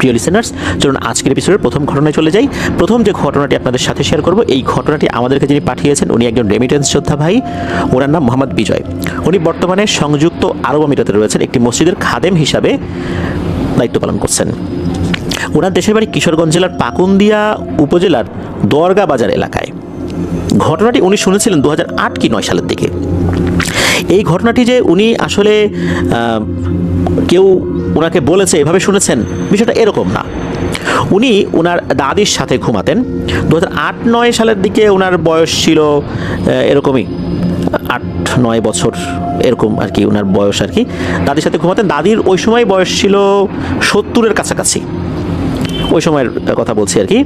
প্রিয় লিসেনার্স, চলুন আজকের এপিসোডের প্রথম ঘটনায় চলে যাই। প্রথম যে ঘটনাটি আপনাদের সাথে শেয়ার করব, এই ঘটনাটি আমাদেরকে যিনি পাঠিয়েছেন উনি একজন রেমিটেন্স যোদ্ধা ভাই। ওনার নাম মোহাম্মদ বিজয়। উনি বর্তমানে সংযুক্ত আরব আমিরাতে রয়েছেন, একটি মসজিদের খাদেম হিসাবে দায়িত্ব পালন করছেন। ওনার দেশের বাড়ি কিশোরগঞ্জ জেলার পাকুন্দিয়া উপজেলার দরগা বাজার এলাকায়। ঘটনাটি উনি শুনেছিলেন 2008 কি 9 সালের দিকে। এই ঘটনাটি যে উনি আসলে কেউ ওনাকে বলেছে এভাবে শুনেছেন, বিষয়টা এরকম না। উনি ওনার দাদির সাথে ঘুমাতেন। 2008-9 সালের দিকে ওনার বয়স ছিল এরকমই 8-9 বছর এরকম আর কি ওনার বয়স আর কি। দাদির সাথে ঘুমাতেন। দাদির ওই সময় বয়স ছিল 70-এর কাছাকাছি, ওই সময়ের কথা বলছি আর কি।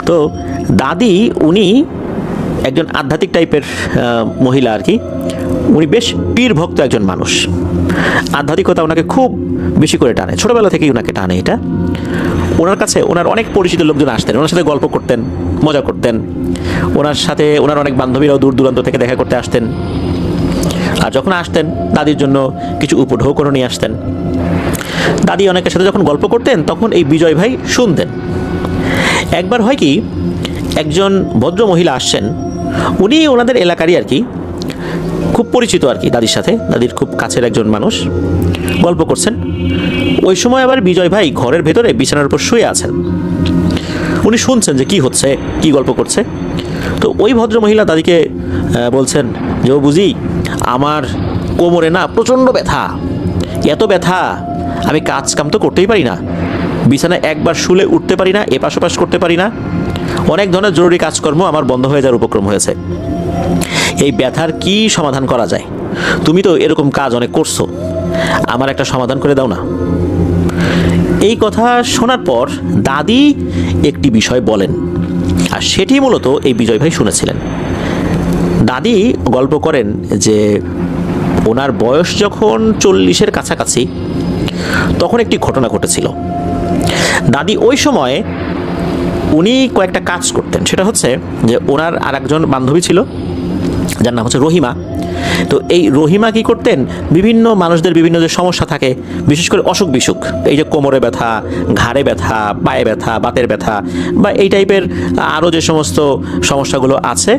তো দাদি উনি একজন আধ্যাত্মিক টাইপের মহিলা আর কি। উনি বেশ পীর ভক্ত একজন মানুষ। আধ্যাত্মিকতা ওনাকে খুব বেশি করে টানে, ছোটোবেলা থেকেই ওনাকে টানে এটা। ওনার কাছে ওনার অনেক পরিচিত লোকজন আসতেন, ওনার সাথে গল্প করতেন, মজা করতেন। ওনার সাথে ওনার অনেক বান্ধবীরাও দূর দূরান্ত থেকে দেখা করতে আসতেন। আর যখন আসতেন দাদির জন্য কিছু উপঢৌকনও নিয়ে আসতেন। দাদি অনেকের সাথে যখন গল্প করতেন তখন এই বিজয় ভাই শুনতেন। একবার হয় কি, একজন ভদ্র মহিলা আসছেন, উনি ওনাদের এলাকারই আর কি, খুব পরিচিত আর কি দাদির সাথে, দাদির খুব কাছের একজন মানুষ। গল্প করছেন। ওই সময় আবার বিজয় ভাই ঘরের ভেতরে বিছানার উপর শুয়ে আছেন। উনি শুনছেন যে কি হচ্ছে, কি গল্প করছে। তো ওই ভদ্র মহিলা দাদিকে বলছেন যে ও বুঝি আমার কোমরে না প্রচণ্ড ব্যথা, এত ব্যথা আমি কাজ কাম তো করতেই পারি না, বিছানায় একবার শুলে উঠতে পারি না, এপাশ ওপাশ করতে পারি না, অনেক ধরনের জরুরি কাজকর্ম আমার বন্ধ হয়ে যাওয়ার উপক্রম হয়েছে। এই ব্যথার কি সমাধান করা যায়? তুমি তো এরকম কাজ অনেক করছো, আমার একটা সমাধান করে দাও না। এই কথা শোনার পর দাদি একটি বিষয় বলেন, আর সেটি মূলত এই বিজয় ভাই শুনেছিলেন। দাদি গল্প করেন যে ওনার বয়স যখন 40-এর কাছাকাছি তখন একটি ঘটনা ঘটেছিল। দাদি ওই সময় উনি কয়েকটা কাজ করতেন। সেটা হচ্ছে যে ওনার আর একজন বান্ধবী ছিল যার নাম হচ্ছে রহিমা। তো এই রহিমা কি করতেন, বিভিন্ন মানুষদের বিভিন্ন যে সমস্যা থাকে, বিশেষ করে অসুখ বিসুখ, এই যে কোমরে ব্যথা, ঘাড়ে ব্যথা, পায়ে ব্যথা, বাতের ব্যথা বা এই টাইপের আরও যে সমস্ত সমস্যাগুলো আছে,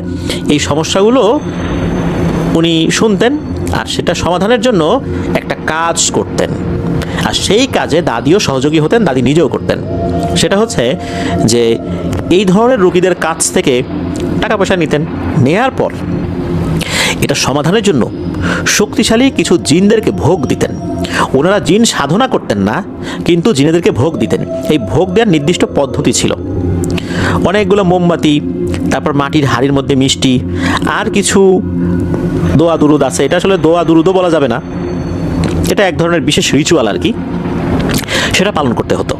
এই সমস্যাগুলো উনি শুনতেন আর সেটা সমাধানের জন্য একটা কাজ করতেন। আর সেই কাজে দাদিও সহযোগী হতেন, দাদি নিজেও করতেন। সেটা হচ্ছে যে এই ধরনের রোগীদের কাছ থেকে টাকা পয়সা নিতেন, নেয়ার পর এটা সমাধানের জন্য শক্তিশালী কিছু জিনদেরকে ভোগ দিতেন। ওনারা জিন সাধনা করতেন না, কিন্তু জিনেদেরকে ভোগ দিতেন। এই ভোগ দেওয়ার নির্দিষ্ট পদ্ধতি ছিল। অনেকগুলো মোমবাতি, তারপর মাটির হাঁড়ির মধ্যে মিষ্টি, আর কিছু দোয়া দুরুদ আছে। এটা আসলে দোয়া দুরুদও বলা যাবে না, এটা এক ধরনের বিশেষ রিচুয়াল আর কি, সেটা পালন করতে হতো।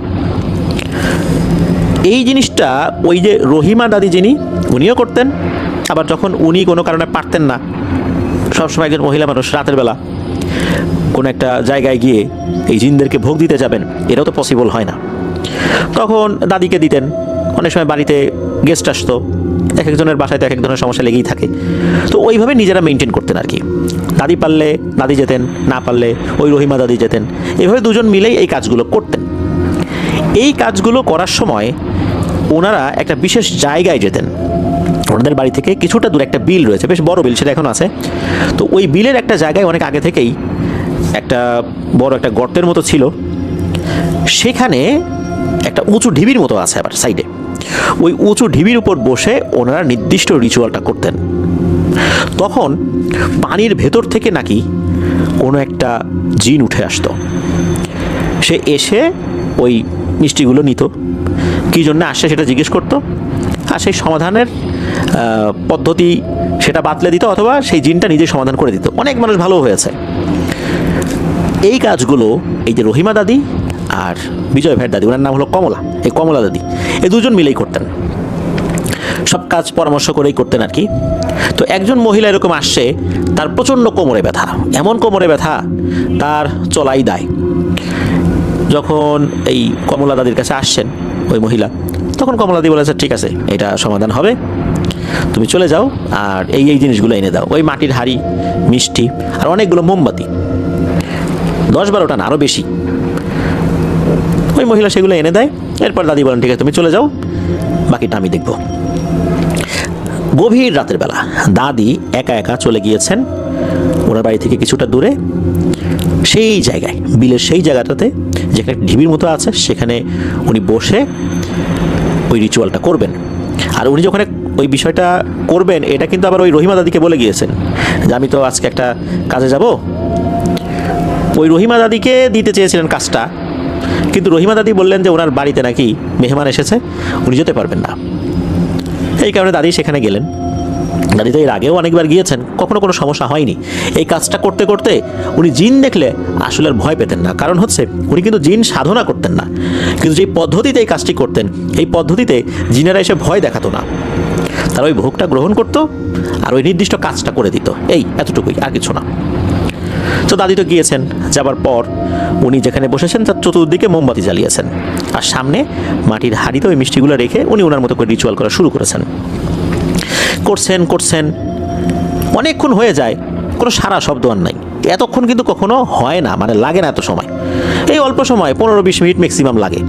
এই জিনিসটা ওই যে রহিমা দাদি যিনি, উনিও করতেন। আবার যখন উনি কোনো কারণে পারতেন না, সবসময় একজন মহিলা মানুষ রাতের বেলা কোনো একটা জায়গায় গিয়ে এই জিনদেরকে ভোগ দিতে যাবেন, এটাও তো পসিবল হয় না, তখন দাদিকে দিতেন। অনেক সময় বাড়িতে গেস্ট আসতো, এক একজনের বাসায় তো এক এক ধরনের সমস্যা লেগেই থাকে। তো ওইভাবে নিজেরা মেনটেন করতেন আর কি। দাদি পারলে দাদি যেতেন, না পারলে ওই রহিমা দাদি যেতেন। এভাবে দুজন মিলেই এই কাজগুলো করতেন। এই কাজগুলো করার সময় ওনারা একটা বিশেষ জায়গায় যেতেন। ওনাদের বাড়ি থেকে কিছুটা দূরে একটা বিল রয়েছে, বেশ বড় বিল, সেটা এখন আছে। তো ওই বিলের একটা জায়গায় অনেক আগে থেকেই একটা বড় একটা গর্তের মতো ছিল, সেখানে একটা উঁচু ঢিবির মতো আছে আবার সাইডে। ওই উঁচু ঢিবির উপর বসে ওনারা নির্দিষ্ট রিচুয়ালটা করতেন। তখন পানির ভেতর থেকে নাকি কোনো একটা জিন উঠে আসতো। সে এসে ওই মিষ্টিগুলো নিত, কী জন্য আসছে সেটা জিজ্ঞেস করতো, আর সেই সমাধানের পদ্ধতি সেটা বাতলে দিত, অথবা সেই জিনটা নিজে সমাধান করে দিত। অনেক মানুষ ভালো হয়েছে। এই কাজগুলো এই যে রহিমা দাদি আর বিজয় ভাইয়ের দাদি, ওনার নাম হলো কমলা, এই কমলা দাদি, এই দুজন মিলেই করতেন। সব কাজ পরামর্শ করেই করতেন আর কি। তো একজন মহিলা এরকম আসছে, তার প্রচণ্ড কোমরে ব্যথা, এমন কোমরে ব্যথা তার চলাই দায়। যখন এই কমলা দাদির কাছে আসছেন ওই মহিলা, তখন কমলা দাদি বলেছে ঠিক আছে, এটা সমাধান হবে, তুমি চলে যাও আর এই এই জিনিসগুলো এনে দাও। ওই মাটির হাঁড়ি, মিষ্টি আর অনেকগুলো মোমবাতি, 10-12টা না, আরও বেশি। ওই মহিলা সেগুলো এনে দেয়। এরপর দাদি বলেন ঠিক আছে তুমি চলে যাও, বাকিটা আমি দেখব। গভীর রাতের বেলা দাদি একা একা চলে গিয়েছেন ওনার বাড়ি থেকে কিছুটা দূরে, সেই জায়গায়, বিলের সেই জায়গাটাতে যেখানে ঢিবির মতো আছে, সেখানে উনি বসে ওই রিচুয়ালটা করবেন। আর উনি যখন ওই বিষয়টা করবেন, এটা কিন্তু আবার ওই রহিমা দাদিকে বলে গিয়েছেন যে আমি তো আজকে একটা কাজে যাব। ওই রহিমা দাদিকে দিতে চেয়েছিলেন কাজটা, কিন্তু রহিমা দাদি বললেন যে ওনার বাড়িতে নাকি মেহমান এসেছে, উনি যেতে পারবেন না। এই কারণে দাদি সেখানে গেলেন। দাদি তো এর আগেও অনেকবার গিয়েছেন, কখনো কোনো সমস্যা হয়নি। এই কাজটা করতে করতে উনি জিন দেখলে আসলে আর ভয় পেতেন না, কারণ হচ্ছে উনি কিন্তু জিন সাধনা করতেন না, কিন্তু যেই পদ্ধতিতে এই কাজটি করতেন, এই পদ্ধতিতে জিনেরা এসে ভয় দেখাতো না। তারা ওই ভোগটা গ্রহণ করতো আর ওই নির্দিষ্ট কাজটা করে দিত, এই এতটুকুই, আর কিছু না। তো দাদি তো গিয়েছেন, যাবার পর উনি যেখানে বসেছেন তার চতুর্দিকে মোমবাতি জ্বালিয়েছেন, আর সামনে মাটির হাঁড়িতে ওই মিষ্টিগুলো রেখে উনি ওনার মতো করে রিচুয়াল করা শুরু করেছেন। করছেন অনেকক্ষণ হয়ে যায়, কোনো সারা শব্দ আর নাই। এতক্ষণ কিন্তু কখনো হয় না, মানে লাগে না এত সময়, এই অল্প সময় 15-20 মিনিট ম্যাক্সিমাম লাগে,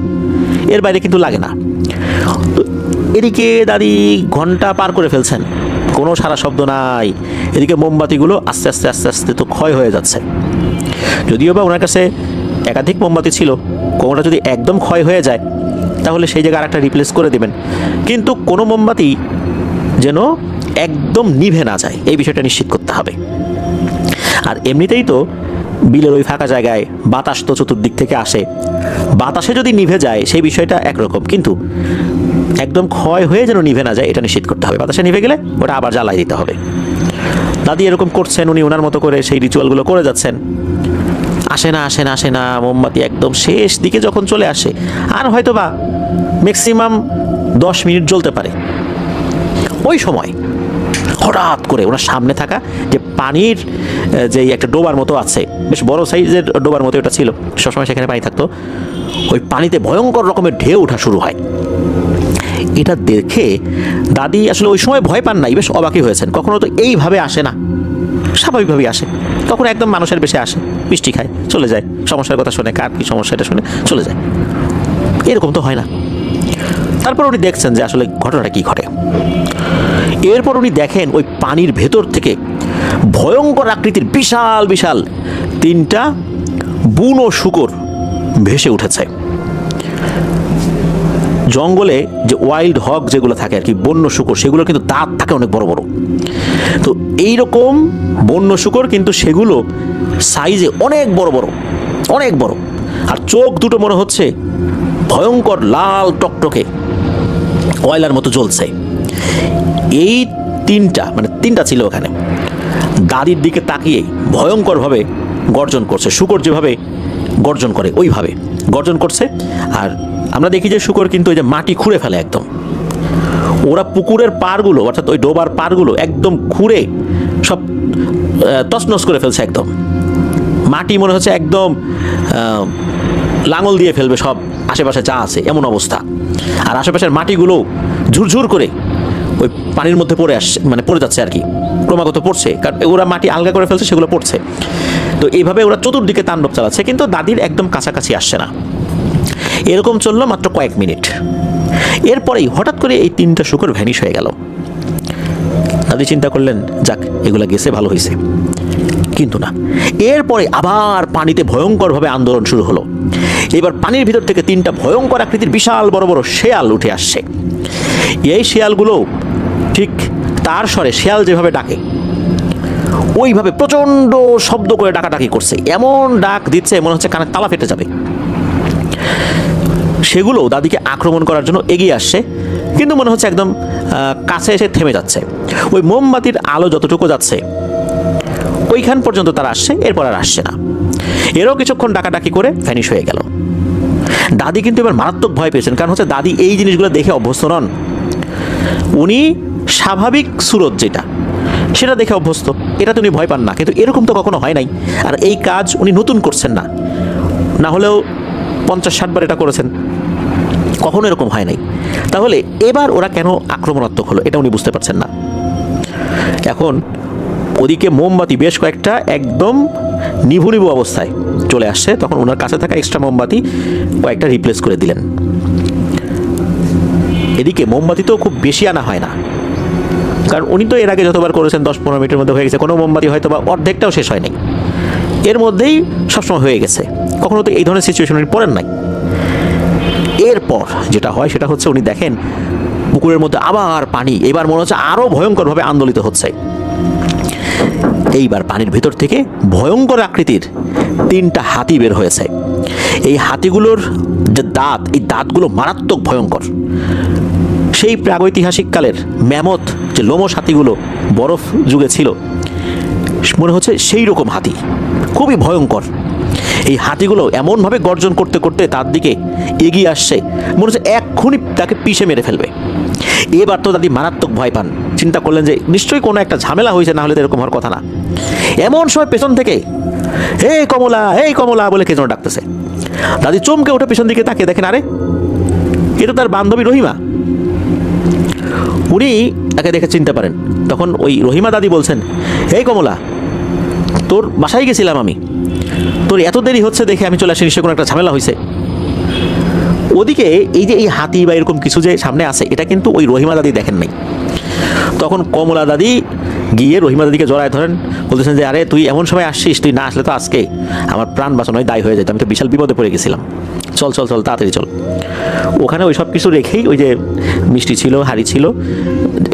এর বাইরে কিন্তু লাগে না। তো এদিকে দাদি ঘন্টা পার করে ফেলছেন, কোনো সারা শব্দ নাই। এদিকে মোমবাতিগুলো আস্তে আস্তে আস্তে আস্তে তো ক্ষয় হয়ে যাচ্ছে। যদিও বা ওনার কাছে একাধিক মোমবাতি ছিল, কোনোটা যদি একদম ক্ষয় হয়ে যায় তাহলে সেই জায়গায় আরেকটা রিপ্লেস করে দেবেন, কিন্তু কোনো মোমবাতি যেন একদম নিভে না যায়, এই বিষয়টা নিশ্চিত করতে হবে। আর এমনিতেই তো বিলের ওই ফাঁকা জায়গায় বাতাস তো চতুর্দিক থেকে আসে, বাতাসে যদি নিভে যায় সেই বিষয়টা একরকম, কিন্তু একদম ক্ষয় হয়ে যেন নিভে না যায় এটা নিশ্চিত করতে হবে। বাতাসে নিভে গেলে ওটা আবার জ্বালাই দিতে হবে। দাদি এরকম করছেন, উনি ওনার মতো করে সেই রিচুয়ালগুলো করে যাচ্ছেন। আসে না মোমবাতি একদম শেষ দিকে যখন চলে আসে, আর হয়তো বা ম্যাক্সিমাম 10 মিনিট জ্বলতে পারে, ওই সময় হঠাৎ করে ওনার সামনে থাকা যে পানির যে একটা ডোবার মতো আছে, বেশ বড় সাইজের ডোবার মতো এটা ছিল, সবসময় সেখানে পানি থাকতো, ওই পানিতে ভয়ঙ্কর রকমের ঢেউ ওঠা শুরু হয়। এটা দেখে দাদি আসলে ওই সময় ভয় পান নাই, বেশ অবাকই হয়েছেন। কখনো তো এইভাবে আসে না, স্বাভাবিকভাবেই আসে, তখন একদম মানুষের বেশে আসে, মিষ্টি খায় চলে যায়, সমস্যার কথা শুনে, কার কী সমস্যা এটা শুনে চলে যায়, এরকম তো হয় না। তারপর উনি দেখছেন যে আসলে ঘটনাটা কী ঘটে। এরপর উনি দেখেন ওই পানির ভেতর থেকে ভয়ঙ্কর আকৃতির বিশাল বিশাল 3টা বুনো শূকর ভেসে উঠেছে। জঙ্গলে যে ওয়াইল্ড হগ যেগুলো থাকে আর কি, বন্য শূকর, সেগুলো কিন্তু দাঁত থাকে অনেক বড় বড়। তো এইরকম বন্য শূকর, কিন্তু সেগুলো সাইজে অনেক বড় বড়, অনেক বড়, আর চোখ দুটো মনে হচ্ছে ভয়ঙ্কর লাল টকটকে কয়লার মতো জ্বলছে। এই 3টা ছিল ওখানে, দাদির দিকে তাকিয়ে ভয়ঙ্করভাবে গর্জন করছে। শূকর যেভাবে গর্জন করে ওইভাবে গর্জন করছে। আর আমরা দেখি যে শূকর কিন্তু ওই যে মাটি খুঁড়ে ফেলে একদম, ওরা পুকুরের পাড়গুলো অর্থাৎ ওই ডোবার পাড়গুলো একদম খুঁড়ে সব তছনছ করে ফেলছে, একদম মাটি মনে হচ্ছে একদম লাঙল দিয়ে ফেলবে সব আশেপাশে যা আছে, এমন অবস্থা। আর আশেপাশের মাটিগুলো ঝুরঝুর করে ওই পানির মধ্যে পড়ে আসছে, মানে পড়ে যাচ্ছে আর কি, ক্রমাগত পড়ছে, কারণ ওরা মাটি আলগা করে ফেলছে, সেগুলো পড়ছে। তো এইভাবে ওরা চতুর্দিকে তাণ্ডব চালাচ্ছে, কিন্তু দাদির একদম কাছাকাছি আসছে না। এরকম চললো মাত্র কয়েক মিনিট। এরপরেই হঠাৎ করে এই 3টা শূকর ভ্যানিশ হয়ে গেল। দাদি চিন্তা করলেন যাক এগুলা গেছে, ভালো হয়েছে, কিন্তু না। এরপরে আবার পানিতে ভয়ঙ্করভাবে আন্দোলন শুরু হলো। এবার পানির ভিতর থেকে 3টা ভয়ঙ্কর আকৃতির বিশাল বড় বড় শেয়াল উঠে আসছে। এই শেয়ালগুলো ঠিক তার স্বরে, শেয়াল যেভাবে ডাকে ওইভাবে প্রচণ্ড শব্দ করে ডাকাডাকি করছে, এমন ডাক দিচ্ছে মনে হচ্ছে কানে তালা ফেটে যাবে। সেগুলো দাদিকে আক্রমণ করার জন্য এগিয়ে আসছে, কিন্তু মনে হচ্ছে একদম কাছে এসে থেমে যাচ্ছে। ওই মোমবাতির আলো যতটুকু যাচ্ছে ওইখান পর্যন্ত তারা আসছে, এরপর আর আসছে না। এরও কিছুক্ষণ ডাকাডাকি করে ভ্যানিশ হয়ে গেল। দাদি কিন্তু এবার মারাত্মক ভয় পেয়েছেন, কারণ হচ্ছে দাদি এই জিনিসগুলো দেখে অভ্যস্ত নন। উনি স্বাভাবিক সুরত যেটা, সেটা দেখে অভ্যস্ত, এটা তো উনি ভয় পান না, কিন্তু এরকম তো কখনো হয় নাই। আর এই কাজ উনি নতুন করছেন না, না হলেও 50-60 বার এটা করেছেন, কখনো এরকম হয় নাই। তাহলে এবার ওরা কেন আক্রমণাত্মক হলো এটা উনি বুঝতে পারছেন না। এখন ওদিকে মোমবাতি বেশ কয়েকটা একদম নিভু নিভু অবস্থায় চলে আসছে, তখন ওনার কাছে থাকা এক্সট্রা মোমবাতি কয়েকটা রিপ্লেস করে দিলেন। এদিকে মোমবাতি তো খুব বেশি আনা হয় না, কারণ উনি তো এর আগে যতবার করেছেন 10-15 মিনিটের মধ্যে হয়ে গেছে, কোনো মোমবাতি হয়তো বা অর্ধেকটাও শেষ হয়নি, এর মধ্যেই সবসময় হয়ে গেছে, কখনো তো এই ধরনের সিচুয়েশন উনি পড়েন নাই। এরপর যেটা হয় সেটা হচ্ছে উনি দেখেন পুকুরের মধ্যে আবার পানি, এবার মনে হচ্ছে আরও ভয়ঙ্করভাবে আন্দোলিত হচ্ছে। এইবার পানির ভিতর থেকে ভয়ঙ্কর আকৃতির 3টা হাতি বের হয়েছে। এই হাতিগুলোর যে দাঁত, এই দাঁতগুলো মারাত্মক ভয়ঙ্কর। সেই প্রাগৈতিহাসিক কালের ম্যামথ যে লোমশ হাতিগুলো বরফ যুগে ছিল, মনে হচ্ছে সেই রকম হাতি, খুবই ভয়ঙ্কর। এই হাতিগুলো এমনভাবে গর্জন করতে করতে তার দিকে এগিয়ে আসছে, মনে হচ্ছে এক্ষুনি তাকে পিষে মেরে ফেলবে। এবার তো দাদি মারাত্মক ভয় পান, চিন্তা করলেন যে নিশ্চয়ই কোনো একটা ঝামেলা হয়েছে, না হলে তো এরকম হওয়ার কথা না। এমন সময় পেছন থেকে হে কমলা, হে কমলা বলে কে যেন ডাকতেছে। দাদি চমকে ওঠে, পেছন দিকে তাকিয়ে দেখেন, আরে এ তো তার বান্ধবী রহিমা। উনি তাকে দেখে চিনতে পারেন। তখন ওই রহিমা দাদি বলছেন, হে কমলা, তোর বাসায় গেছিলাম আমি, তোর এত দেরি হচ্ছে দেখে আমি চলে আসি, নিশ্চয়ই কোনো একটা ঝামেলা হয়েছে। ওদিকে এই যে এই হাতি বা এরকম কিছু যে সামনে আছে, এটা কিন্তু ওই রহিমা দাদি দেখেন নাই। তখন কমলা দাদি গিয়ে রহিমা দাদিকে জড়ায় ধরেন, বলতেছেন যে আরে তুই এমন সময় আসছিস, তুই না আসলে তো আজকে আমার প্রাণ বাঁচানোয় দায়ী হয়ে যেত, আমি তো বিশাল বিপদে পড়ে গেছিলাম, চল চল চল তাড়াতাড়ি চল। ওখানে ওই সব কিছু রেখেই, ওই যে মিষ্টি ছিল, হাড়ি ছিল,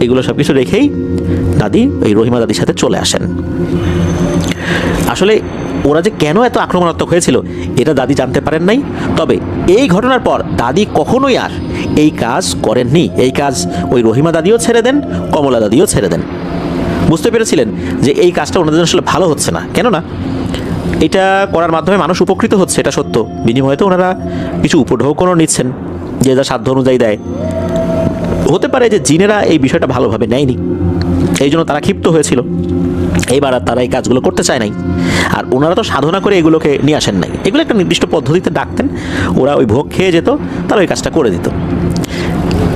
এগুলো সব কিছু রেখেই দাদি এই রহিমা দাদির সাথে চলে আসেন। আসলে ওরা যে কেন এত আক্রমণাত্মক হয়েছিল এটা দাদি জানতে পারেন নাই। তবে এই ঘটনার পর দাদি কখনোই আর এই কাজ করেননি। এই কাজ ওই রহিমা দাদিও ছেড়ে দেন, কমলা দাদিও ছেড়ে দেন। বুঝতে পেরেছিলেন যে এই কাজটা ওনাদের আসলে ভালো হচ্ছে না, কেননা এটা করার মাধ্যমে মানুষ উপকৃত হচ্ছে, এটা সত্য, বিনিময়ে তো ওনারা কিছু উপঢৌকনও নিচ্ছেন, যে যা সাধ্য অনুযায়ী দেয়। হতে পারে যে জিনেরা এই বিষয়টা ভালোভাবে নেয়নি, এই জন্য তারা ক্ষিপ্ত হয়েছিল। এইবার আর তারা এই কাজগুলো করতে চায় নাই। আর ওনারা তো সাধনা করে এগুলোকে নিয়ে আসেন নাই, এগুলো একটা নির্দিষ্ট পদ্ধতিতে ডাকতেন, ওরা ওই ভোগ খেয়ে যেত, তারা ওই কাজটা করে দিত।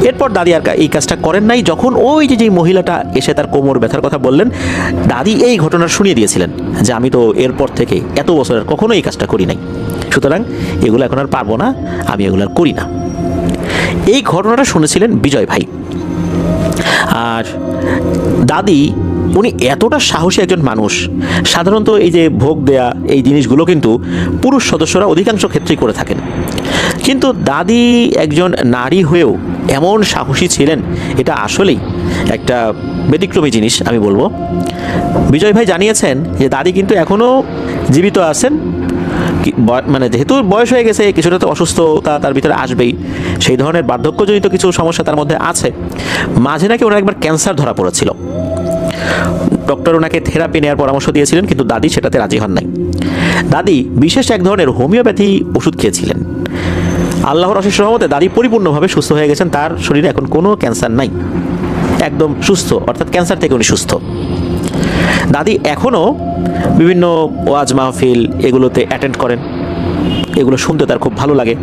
এরপর দাদি আর এই কাজটা করেন নাই। যখন ওই যে মহিলাটা এসে তার কোমর ব্যথার কথা বললেন, দাদি এই ঘটনা শুনিয়ে দিয়েছিলেন যে আমি তো এরপর থেকে এত বছরের কখনো এই কাজটা করি নাই, সুতরাং এগুলো এখন আর পারবো না, আমি এগুলো আর করি না। এই ঘটনাটা শুনেছিলেন বিজয় ভাই। আর দাদি উনি এতটা সাহসী একজন মানুষ। সাধারণত এই যে ভোগ দেয়া এই জিনিসগুলো কিন্তু পুরুষ সদস্যরা অধিকাংশ ক্ষেত্রেই করে থাকেন, কিন্তু দাদি একজন নারী হয়েও এমন সাহসী ছিলেন, এটা আসলেই একটা ব্যতিক্রমী জিনিস আমি বলবো। বিজয় ভাই জানিয়েছেন যে দাদি কিন্তু এখনও জীবিত আছেন, মানে যেহেতু বয়স হয়ে গেছে, কিছুটা তো অসুস্থতা তার ভিতরে আসবেই, সেই ধরনের বার্ধক্যজনিত কিছু সমস্যা তার মধ্যে আছে। মাঝে নাকি ওনার একবার ক্যান্সার ধরা পড়েছিল, ডক্টর ওনাকে থেরাপি নেওয়ার পরামর্শ দিয়েছিলেন, কিন্তু দাদি সেটাতে রাজি হন নাই। দাদি বিশেষ এক ধরনের হোমিওপ্যাথি ওষুধ খেয়েছিলেন। আল্লাহর অশেষ রহমতে দাদি পরিপূর্ণভাবে সুস্থ হয়ে গেছেন, তার শরীরে এখন কোনো ক্যান্সার নাই, একদম সুস্থ, অর্থাৎ ক্যান্সার থেকে উনি সুস্থ। দাদি এখনও বিভিন্ন ওয়াজ মাহফিল এগুলোতে অ্যাটেন্ড করেন, এগুলো শুনতে তার খুব ভালো লাগে।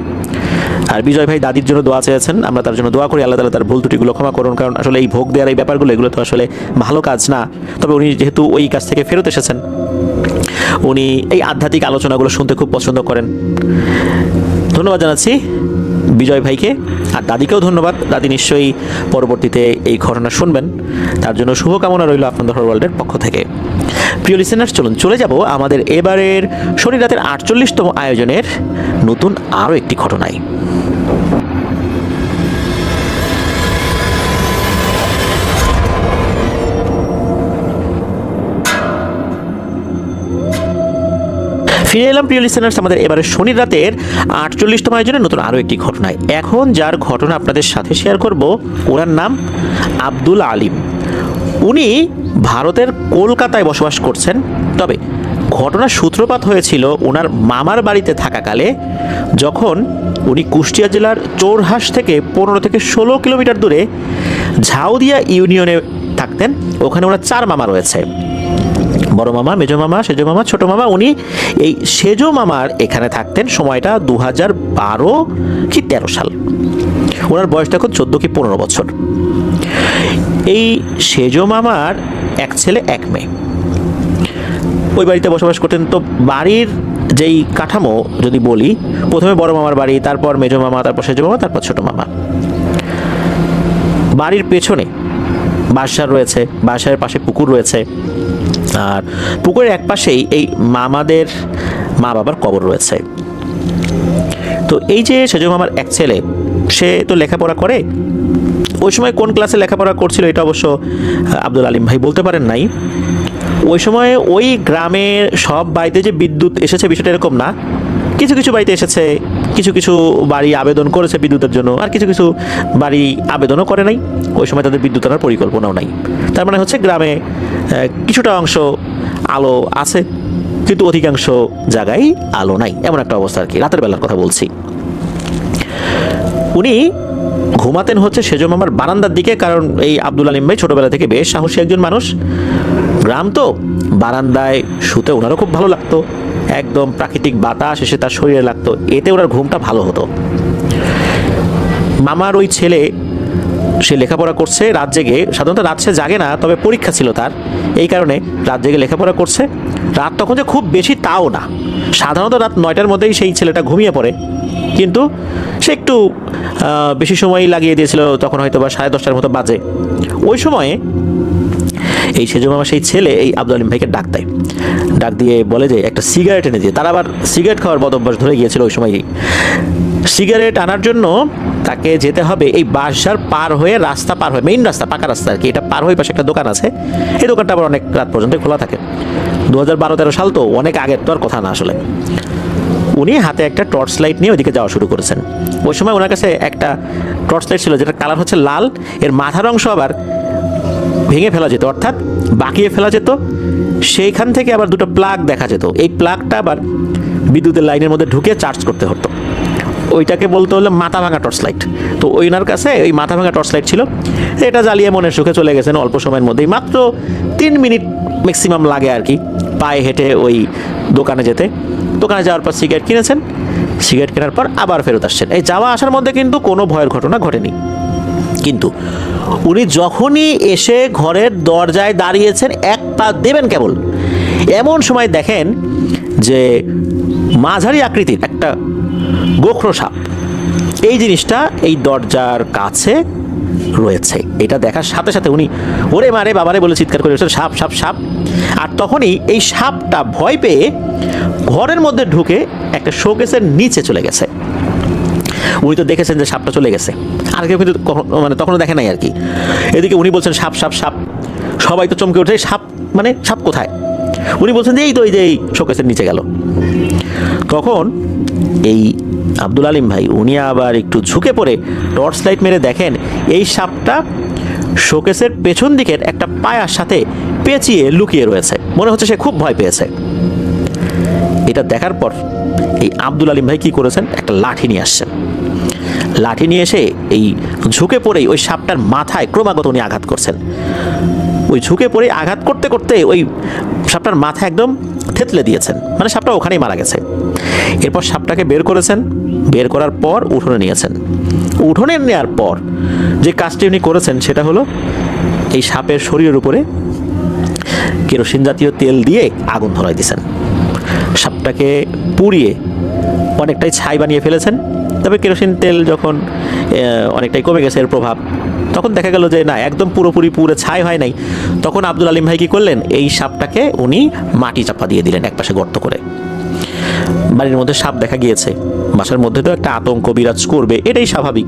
আর বিজয় ভাই দাদির জন্য দোয়া চেয়েছেন, আমরা তার জন্য দোয়া করি, আল্লাহ তাআলা তার ভুল ত্রুটিগুলো ক্ষমা করুন। কারণ আসলে এই ভোগ দেওয়ার এই ব্যাপারগুলো, এগুলো তো আসলে ভালো কাজ না। তবে উনি যেহেতু ওই কাজ থেকে ফেরত এসেছেন, উনি এই আধ্যাত্মিক আলোচনাগুলো শুনতে খুব পছন্দ করেন। ধন্যবাদ জানাচ্ছি বিজয় ভাইকে, আর দাদিকেও ধন্যবাদ। দাদি নিশ্চয়ই পরবর্তীতে এই ঘটনা শুনবেন, তার জন্য শুভকামনা রইল আপনাদের ওয়ার্ল্ডের পক্ষ থেকে। প্রিয় লিসেনার্স, চলুন চলে যাব আমাদের এবারের শনি রাতের 48তম আয়োজনের নতুন আরও একটি ঘটনায়। ফিরে এলাম প্রিয় লিসেনার্স আমাদের এবারে শনি রাতের 48তম আয়োজনের নতুন আরও একটি ঘটনায়। এখন যার ঘটনা আপনাদের সাথে শেয়ার করব, ওনার নাম আব্দুল আলিম। উনি ভারতের কলকাতায় বসবাস করছেন। তবে ঘটনার সূত্রপাত হয়েছিল ওনার মামার বাড়িতে থাকাকালে, যখন উনি কুষ্টিয়া জেলার চোরহাস থেকে 15 থেকে 16 কিলোমিটার দূরে ঝাউদিয়া ইউনিয়নে থাকতেন। ওখানে ওনার 4 মামা রয়েছে, বড় মামা, মেজো মামা, সেজো মামা, ছোট মামা। উনি এই সেজো মামার এখানে থাকতেন। সময়টা 2012 কি 13 সাল। ওনার বয়সটা এখন 14 কি 15 বছর। এই সেজো মামার এক ছেলে এক মেয়ে। ওই বাড়িতে বসবাস করতেন। তো বাড়ির যেই কাঠামো যদি বলি, প্রথমে বড় মামার বাড়ি, তারপর মেজো মামা, তারপর সেজো মামা, তারপর ছোট মামা। বাড়ির পেছনে বাসার রয়েছে, বাসার পাশে পুকুর রয়েছে, আর পুকুরের এক পাশেই এই মামাদের মা বাবার কবর রয়েছে। তো এই যে সেজো মামার এক ছেলে, সে তো লেখাপড়া করে। ওই সময় কোন ক্লাসে লেখাপড়া করছিল এটা অবশ্য আব্দুল আলিম ভাই বলতে পারেন নাই। ওই সময় ওই গ্রামের সব বাড়িতে যে বিদ্যুৎ এসেছে বিষয়টা এরকম না। কিছু কিছু বাড়িতে এসেছে, কিছু কিছু বাড়ি আবেদন করেছে বিদ্যুতের জন্য, আর কিছু কিছু বাড়ি আবেদনও করে নাই। ওই সময় তাদের বিদ্যুৎ আনার পরিকল্পনাও নাই। তার মানে হচ্ছে গ্রামে কিছুটা অংশ আলো আছে, কিন্তু অধিকাংশ জায়গায় আলো নাই, এমন একটা অবস্থা আর কি। রাতের বেলার কথা বলছি। উনি ঘুমাতেন হচ্ছে সেজো মামার বারান্দার দিকে, কারণ এই আব্দুল আলিম ভাই ছোটবেলা থেকে বেশ সাহসী একজন মানুষ। গ্রাম তো, বারান্দায় শুতে ওনারও খুব ভালো লাগতো। একদম প্রাকৃতিক বাতাস এসে তার শরীরে লাগতো, এতে ওনার ঘুমটা ভালো হতো। মামার ওই ছেলে, সে লেখাপড়া করছে রাত জেগে। সাধারণত রাত সে জাগে না, তবে পরীক্ষা ছিল তার, এই কারণে রাত জেগে লেখাপড়া করছে। রাত তখন যে খুব বেশি তাও না, সাধারণত রাত 9টার মধ্যেই সেই ছেলেটা ঘুমিয়ে পড়ে, কিন্তু সে একটু বেশি সময় লাগিয়ে দিয়েছিল, তখন হয়তো বা 10:30টার মতো বাজে। ওই সময়ে এই সেজো মামা সেই ছেলে এই আব্দুল আলিম ভাইকে ডাক দেয়, ডাক দিয়ে বলে যে একটা সিগারেট এনে দিয়ে। তার আবার সিগারেট খাওয়ার বদ অভ্যাস ধরে গিয়েছিল ওই সময়ই। সিগারেট আনার জন্য তাকে যেতে হবে এই বাসার পার হয়ে, রাস্তা পার হয়ে, মেইন রাস্তা, পাকা রাস্তা আর কি, এটা পার হয়ে পাশে একটা দোকান আছে। এই দোকানটা আবার অনেক রাত পর্যন্ত খোলা থাকে। 2012-13 সাল তো, অনেক আগের তো আর কথা না আসলে। উনি হাতে একটা টর্চ লাইট নিয়ে ওইদিকে যাওয়া শুরু করেছেন। ওই সময় ওনার কাছে একটা টর্চ লাইট ছিল, যেটা কালার হচ্ছে লাল, এর মাথার অংশ আবার ভেঙে ফেলা যেত, অর্থাৎ বাঁকিয়ে ফেলা যেত। সেইখান থেকে আবার দুটো প্লাগ দেখা যেত। এই প্লাগটা আবার বিদ্যুতের লাইনের মধ্যে ঢুকে চার্জ করতে হতো। ওইটাকে বলতে হলো মাথা ভাঙা টর্চ লাইট। তো ওইনার কাছে ওই মাথা ভাঙা টর্চ লাইট ছিল, এটা জ্বালিয়ে মনের সুখে চলে গেছেন অল্প সময়ের মধ্যেই। মাত্র 3 মিনিট ম্যাক্সিমাম লাগে আর কি পায়ে হেঁটে ওই দোকানে যেতে। দোকানে যাওয়ার পর সিগারেট কিনেছেন, সিগারেট কেনার পর আবার ফেরত আসছেন। এই যাওয়া আসার মধ্যে কিন্তু কোনো ভয়ের ঘটনা ঘটেনি। কিন্তু উনি যখনই এসে ঘরের দরজায় দাঁড়িয়েছেন, এক পা দেবেন কেবল, এমন সময় দেখেন যে মাঝারি আকৃতির একটা গোখরো সাপ, এই জিনিসটা এই দরজার কাছে রয়েছে। এটা দেখার সাথে সাথে উনি ওরে মারে বাবারে বলে চিৎকার করে উঠছেন, সাপ সাপ সাপ। আর তখনই এই সাপটা ভয় পেয়ে ঘরের মধ্যে ঢুকে একটা শোকেসের নিচে চলে গেছে। উনি তো দেখেছেন যে সাপটা চলে গেছে, আর কেউ কিন্তু মানে তখনও দেখে নাই আর কি। এদিকে উনি বলছেন সাপ সাপ সাপ, সবাই তো চমকে ওঠে, সাপ মানে সাপ কোথায়? উনি বলছেন যে এই তো, এই যে এই শোকেসের নিচে গেল। তখন এই আব্দুল আলিম ভাই উনি আবার একটু ঝুঁকে পড়ে টর্চ লাইট মেরে দেখেন এই সাপটা শোকেসের পেছন দিকের একটা পায়ার সাথে পেঁচিয়ে লুকিয়ে রয়েছে। মনে হচ্ছে সে খুব ভয় পেয়েছে। এটা দেখার পর এই আব্দুল আলিম ভাই কী করেছেন, একটা লাঠি নিয়ে আসছেন। লাঠি নিয়ে এসে এই ঝুঁকে পড়েই ওই সাপটার মাথায় ক্রমাগত উনি আঘাত করছেন। ওই ঝুঁকে পড়ে আঘাত করতে করতে ওই সাপটার মাথা একদম থেতলে দিয়েছেন, মানে সাপটা ওখানেই মারা গেছে। এরপর সাপটাকে বের করেছেন, বের করার পর উঠোনে নিয়েছেন। উঠোনে নেওয়ার পর যে কাজটি উনি করেছেন সেটা হলো এই সাপের শরীরের উপরে কেরোসিন জাতীয় তেল দিয়ে আগুন ধরাই দিয়েছেন। সাপটাকে পুড়িয়ে অনেকটাই ছাই বানিয়ে ফেলেছেন। তবে কেরোসিন তেল যখন অনেকটাই কমে গেছে এর প্রভাব, তখন দেখা গেল যে না, একদম পুরোপুরি পুরো ছাই হয় নাই। তখন আব্দুল আলিম ভাই কী করলেন, এই সাপটাকে উনি মাটি চাপা দিয়ে দিলেন একপাশে গর্ত করে। বাড়ির মধ্যে সাপ দেখা গিয়েছে, বাসার মধ্যে তো একটা আতঙ্ক বিরাজ করবে, এটাই স্বাভাবিক।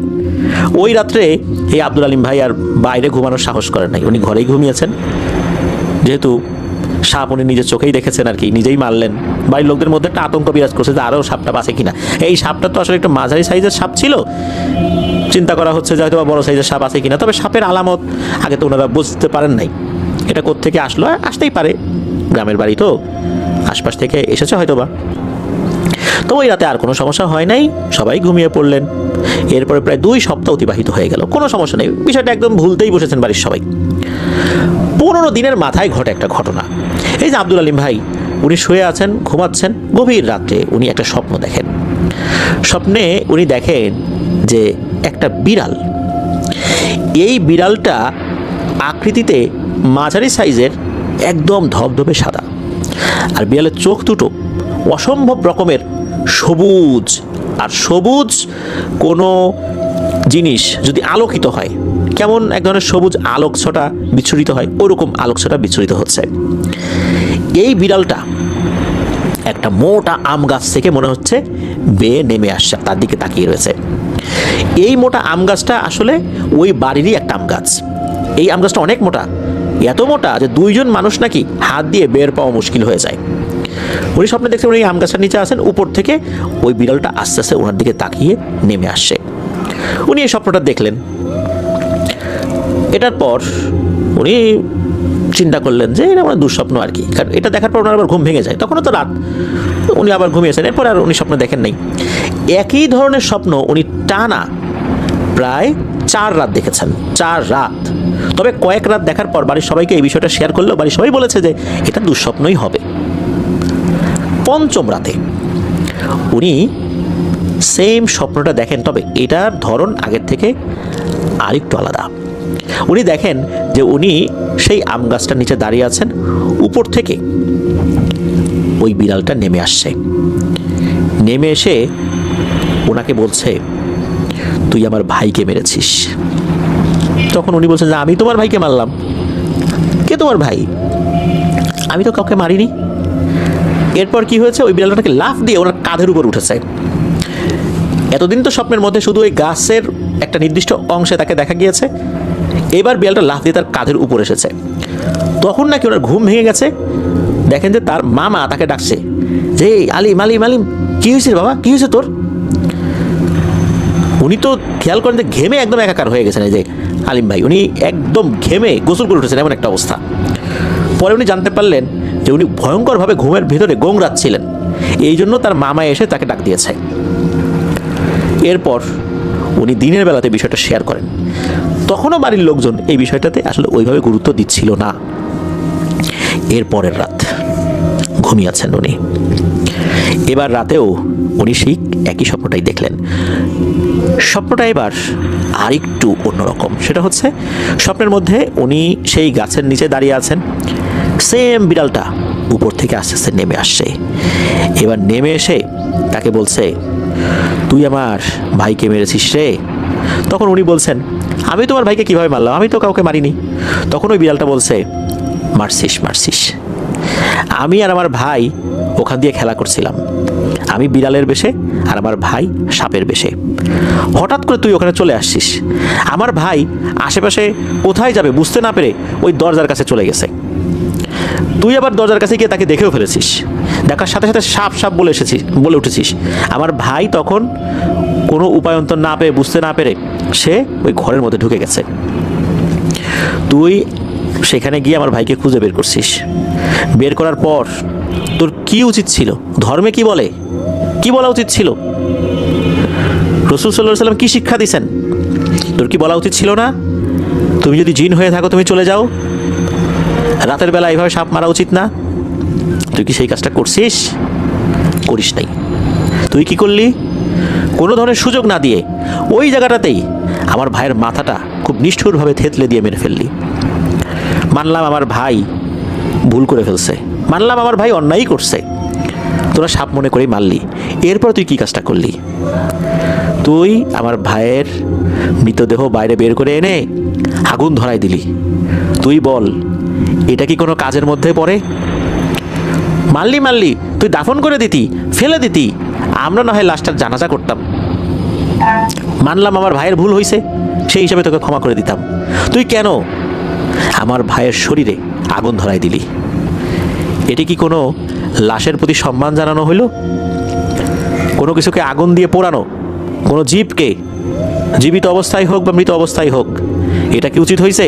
ওই রাত্রে এই আব্দুল আলিম ভাই আর বাইরে ঘুমানোর সাহস করেন নাই, উনি ঘরেই ঘুমিয়েছেন। যেহেতু সাপ উনি নিজের চোখেই দেখেছেন আর কি, নিজেই মারলেন। বাড়ির লোকদের মধ্যে একটা আতঙ্ক বিরাজ করছে যে আরও সাপটা বাঁচে কিনা। এই সাপটা তো আসলে একটু মাঝারি সাইজের সাপ ছিল, চিন্তা করা হচ্ছে যে হয়তো বড় সাইজের সাপ আছে কিনা। তবে সাপের আলামত আগে তো ওনারা বুঝতে পারেন নাই, এটা কোত্থেকে আসলো, আসতেই পারে, গ্রামের বাড়ি তো, আশপাশ থেকে এসেছে হয়তো বা। তো ওই রাতে আর কোনো সমস্যা হয় নাই, সবাই ঘুমিয়ে পড়লেন। এরপরে প্রায় 2 সপ্তাহ অতিবাহিত হয়ে গেল, কোনো সমস্যা নেই, বিষয়টা একদম ভুলতেই বসেছেন বাড়ির সবাই। 15 দিনের মাথায় ঘটে একটা ঘটনা। এই যে আব্দুল আলিম ভাই উনি শুয়ে আছেন, ঘুমাচ্ছেন, গভীর রাত্রে উনি একটা স্বপ্ন দেখেন। স্বপ্নে উনি দেখেন যে একটা বিড়াল, এই বিড়ালটা আকৃতিতে মাঝারি সাইজের, একদম ধবধবে সাদা, আর বিড়ালের চোখ দুটো অসম্ভব রকমের সবুজ, আর সবুজ কোনো জিনিস যদি আলোকিত হয়, কেমন এক ধরনের সবুজ আলোকছটা বিচ্ছুরিত হয়, ওরকম আলোকছটা বিচ্ছুরিত হচ্ছে। এই বিড়ালটা একটা মোটা আম গাছ থেকে মনে হচ্ছে বেয়ে নেমে আসছে, তার দিকে তাকিয়ে রয়েছে। এই মোটা আম গাছটা আসলে ওই বাড়িরই একটা আম গাছ। এই আম গাছটা অনেক মোটা, এত মোটা যে দুইজন মানুষ নাকি হাত দিয়ে বের পাওয়া মুশকিল হয়ে যায়। উনি স্বপ্নে দেখছেন উনি আম গাছটার নিচে আছেন, উপর থেকে ওই বিড়ালটা আস্তে আস্তে ওনার দিকে তাকিয়ে নেমে আসছে। উনি এই স্বপ্নটা দেখলেন। এটার পর উনি চিন্তা করলেন যে এটা আমার দুঃস্বপ্ন আর কি, কারণ এটা দেখার পর ওনার আবার ঘুম ভেঙে যায়, তখনও তো রাত, উনি আবার ঘুমিয়েছেন। এরপর আর উনি স্বপ্ন দেখেন নাই। একই ধরনের স্বপ্ন উনি টানা প্রায় 4 রাত দেখেছেন, 4 রাত। তবে কয়েক রাত দেখার পর বাড়ির সবাইকে এই বিষয়টা শেয়ার করলেও বাড়ির সবাই বলেছে যে এটা দুঃস্বপ্নই হবে। পঞ্চম রাতে উনি সেম স্বপ্নটা দেখেন, তবে এটার ধরন আগের থেকে আরেকটু আলাদা। উনি দেখেন যে উনি সেই আম গাছটার নিচে দাঁড়িয়ে আছেন, উপর থেকে ওই বিড়ালটা নেমে আসছে। নেমে এসে ওনাকে বলছে, তুই আমার ভাইকে মেরেছিস। তখন উনি বলছেন যে আমি তোমার ভাইকে মারলাম? কে তোমার ভাই? আমি তো কাউকে মারিনি। এরপর কি হয়েছে, ওই বিড়ালটাকে লাফ দিয়ে ওনার কাঁধের উপর উঠেছে। এতদিন তো স্বপ্নের মধ্যে শুধু ওই গাছের একটা নির্দিষ্ট অংশে তাকে দেখা গিয়েছে, এবার বিড়ালটা লাফ দিয়ে তার কাঁধের উপর এসেছে। তখন নাকি ওনার ঘুম ভেঙে গেছে। দেখেন যে তার মামা তাকে ডাকছে যে আলিম আলিম আলিম, কি হয়েছে বাবা, কি হয়েছে তোর? উনি তো খেয়াল করেন যে ঘেমে একদম একাকার হয়ে গেছেন। এই যে আলিম ভাই, উনি একদম ঘেমে গোসল করে উঠেছেন, এমন একটা অবস্থা। পরে উনি জানতে পারলেন যে উনি ভয়ঙ্করভাবে ঘুমের ভিতরে গোংরাচ্ছিলেন, এই জন্য তার মামা এসে তাকে ডাক দিয়েছে। এরপর উনি দিনের বেলাতে বিষয়টা শেয়ার করেন। তখনও বাড়ির লোকজন এই বিষয়টাতে আসলে ওইভাবে গুরুত্ব দিচ্ছিল না। এর পরের রাত ঘুমিয়েছেন উনি। এবার রাতেও উনি সেই একই স্বপ্নটাই দেখলেন। স্বপ্নটা এবার আরেকটু অন্যরকম। সেটা হচ্ছে স্বপ্নের মধ্যে উনি সেই গাছের নিচে দাঁড়িয়ে আছেন, সেম বিড়ালটা উপর থেকে আস্তে আস্তে নেমে আসছে। এবার নেমে এসে তাকে বলছে, তুই আমার ভাইকে মেরেছিস রে। তখন উনি বলছেন, আমি তোমার ভাইকে কিভাবে মারলাম, আমি তো কাউকে মারিনি। তখন ওই বিড়ালটা বলছে, মারছিস মারছিস। আমি আর আমার ভাই ওখান দিয়ে খেলা করছিলাম, আমি বিড়ালের বেশে আর আমার ভাই সাপের বেশে। হঠাৎ করে তুই ওখানে চলে আসছিস। আমার ভাই আশেপাশে কোথায় যাবে বুঝতে না পেরে ওই দরজার কাছে চলে গেছে। তুই আবার দরজার কাছে গিয়ে তাকে দেখেও ফেলেছিস। দেখার সাথে সাথে সাপ সাপ বলে উঠেছিস। আমার ভাই তখন কোনো উপায়ন্তর না পেয়ে, বুঝতে না পেরে সে ওই ঘরের মধ্যে ঢুকে গেছে। তুই সেখানে গিয়ে আমার ভাইকে খুঁজে বের করছিস। বের করার পর তোর কি উচিত ছিল? ধর্মে কি বলে, কি বলা উচিত ছিল? রাসূল সাল্লাল্লাহু আলাইহি ওয়াসাল্লাম কি শিক্ষা দিয়েছেন? তোর কি বলা উচিত ছিল না, তুমি যদি জিন হয়ে থাকো তুমি চলে যাও, রাতের বেলা এইভাবে সাপ মারা উচিত না? তুই কি সেই কাজটা করছিস? করিস নাই। তুই কি করলি? কোনো ধরনের সুযোগ না দিয়ে ওই জায়গাটাতেই আমার ভাইয়ের মাথাটা খুব নিষ্ঠুরভাবে থেতলে দিয়ে মেরে ফেললি। মানলাম আমার ভাই ভুল করে ফেলছে, মানলাম আমার ভাই অন্যায়ই করছে, তোরা সাপ মনে করেই মারলি। এরপর তুই কি কাজটা করলি? তুই আমার ভাইয়ের মৃতদেহ বাইরে বের করে এনে আগুন ধরাই দিলি। তুই বল, এটা কি কোনো কাজের মধ্যে পড়ে? মারলি, তুই দাফন করে দিতি, ফেলে দিতি, আমরা না হয় লাশটার জানাজা করতাম। মানলাম আমার ভাইয়ের ভুল হয়েছে, সেই হিসাবে তোকে ক্ষমা করে দিতাম। তুই কেন আমার ভাইয়ের শরীরে আগুন ধরাই দিলি? এটি কি কোনো লাশের প্রতি সম্মান জানানো হইল? কোনো কিছুকে আগুন দিয়ে পোড়ানো, কোনো জীবকে, জীবিত অবস্থায় হোক বা মৃত অবস্থায় হোক, এটা কি উচিত হয়েছে?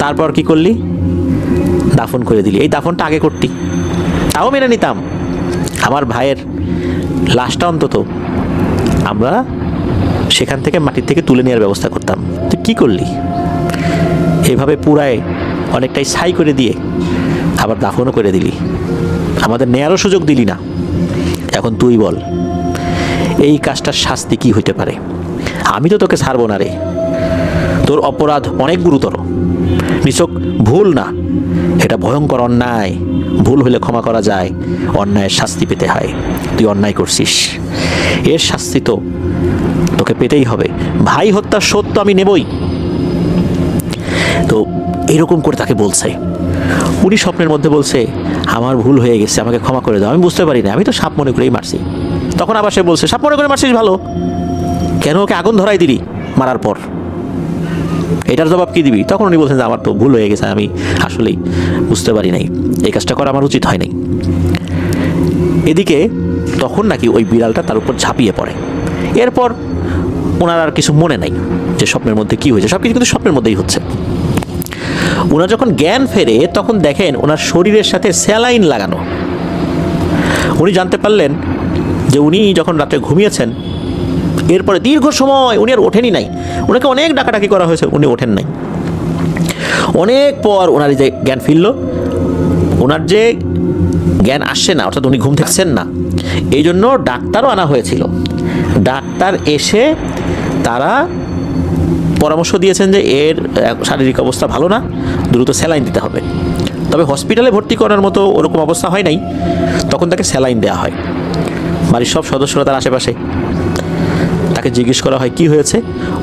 তারপর কি করলি? দাফন করে দিলি। এই দাফনটা আগে করতি, তাও মেনে নিতাম। আমার ভাইয়ের লাশটা অন্তত আমরা সেখান থেকে মাটির থেকে তুলে নেওয়ার ব্যবস্থা করতাম। তুই কী করলি? এভাবে পুরায় অনেকটাই ছাই করে দিয়ে আবার দাফনও করে দিলি, আমাদের নেয়ারও সুযোগ দিলি না। এখন তুই বল, এই কাজটার শাস্তি কি হইতে পারে? আমি তো তোকে ছাড়বো না রে, তোর অপরাধ অনেক গুরুতর, নিছক ভুল না, এটা ভয়ঙ্কর অন্যায়। ভুল হলে ক্ষমা করা যায়, অন্যায়ের শাস্তি পেতে হয়। তুই অন্যায় করছিস, এর শাস্তি তো তোকে পেতেই হবে। ভাই হত্যার শোধ তো আমি নেবই। তো এরকম করে তাকে বলছে। উনি স্বপ্নের মধ্যে বলছে, আমার ভুল হয়ে গেছে, আমাকে ক্ষমা করে দাও, আমি বুঝতে পারি না, আমি তো সাপ মনে করেই মারছি। তখন আবার সে বলছে, সাপ মনে করে মারছিস ভালো, কেন ওকে আগুন ধরাই দিলি মারার পর? এটার জবাব কি দিবি? তখন উনি বলছেন যে আমার তো ভুল হয়ে গেছে, আমি আসলেই বুঝতে পারি নাই, এই কাজটা করা আমার উচিত হয় নাই। এদিকে তখন নাকি ওই বিড়ালটা তার উপর ঝাঁপিয়ে পড়ে। এরপর ওনার আর কিছু মনে নাই যে স্বপ্নের মধ্যে কি হয়েছে, সব কিছু কিন্তু স্বপ্নের মধ্যেই হচ্ছে। ওনার যখন জ্ঞান ফেরে তখন দেখেন ওনার শরীরের সাথে স্যালাইন লাগানো। উনি জানতে পারলেন যে উনি যখন রাতে ঘুমিয়েছেন, এরপরে দীর্ঘ সময় উনি আর ওঠেনি নাই। ওনাকে অনেক ডাকাডাকি করা হয়েছে, উনি ওঠেন নাই। অনেক পর ওনার যে জ্ঞান ফিরল, ওনার যে জ্ঞান আসছে না, অর্থাৎ উনি ঘুম থাকছেন না, এই জন্য ডাক্তারও আনা হয়েছিল। ডাক্তার এসে তারা পরামর্শ দিয়েছেন যে এর শারীরিক অবস্থা ভালো না, দ্রুত স্যালাইন দিতে হবে। তবে হসপিটালে ভর্তি করার মতো ওরকম অবস্থা হয় নাই, তখন তাকে স্যালাইন দেওয়া হয়। বাড়ির সব সদস্যরা তার আশেপাশে, তাকে জিজ্ঞেস করা হয় কি হয়েছে,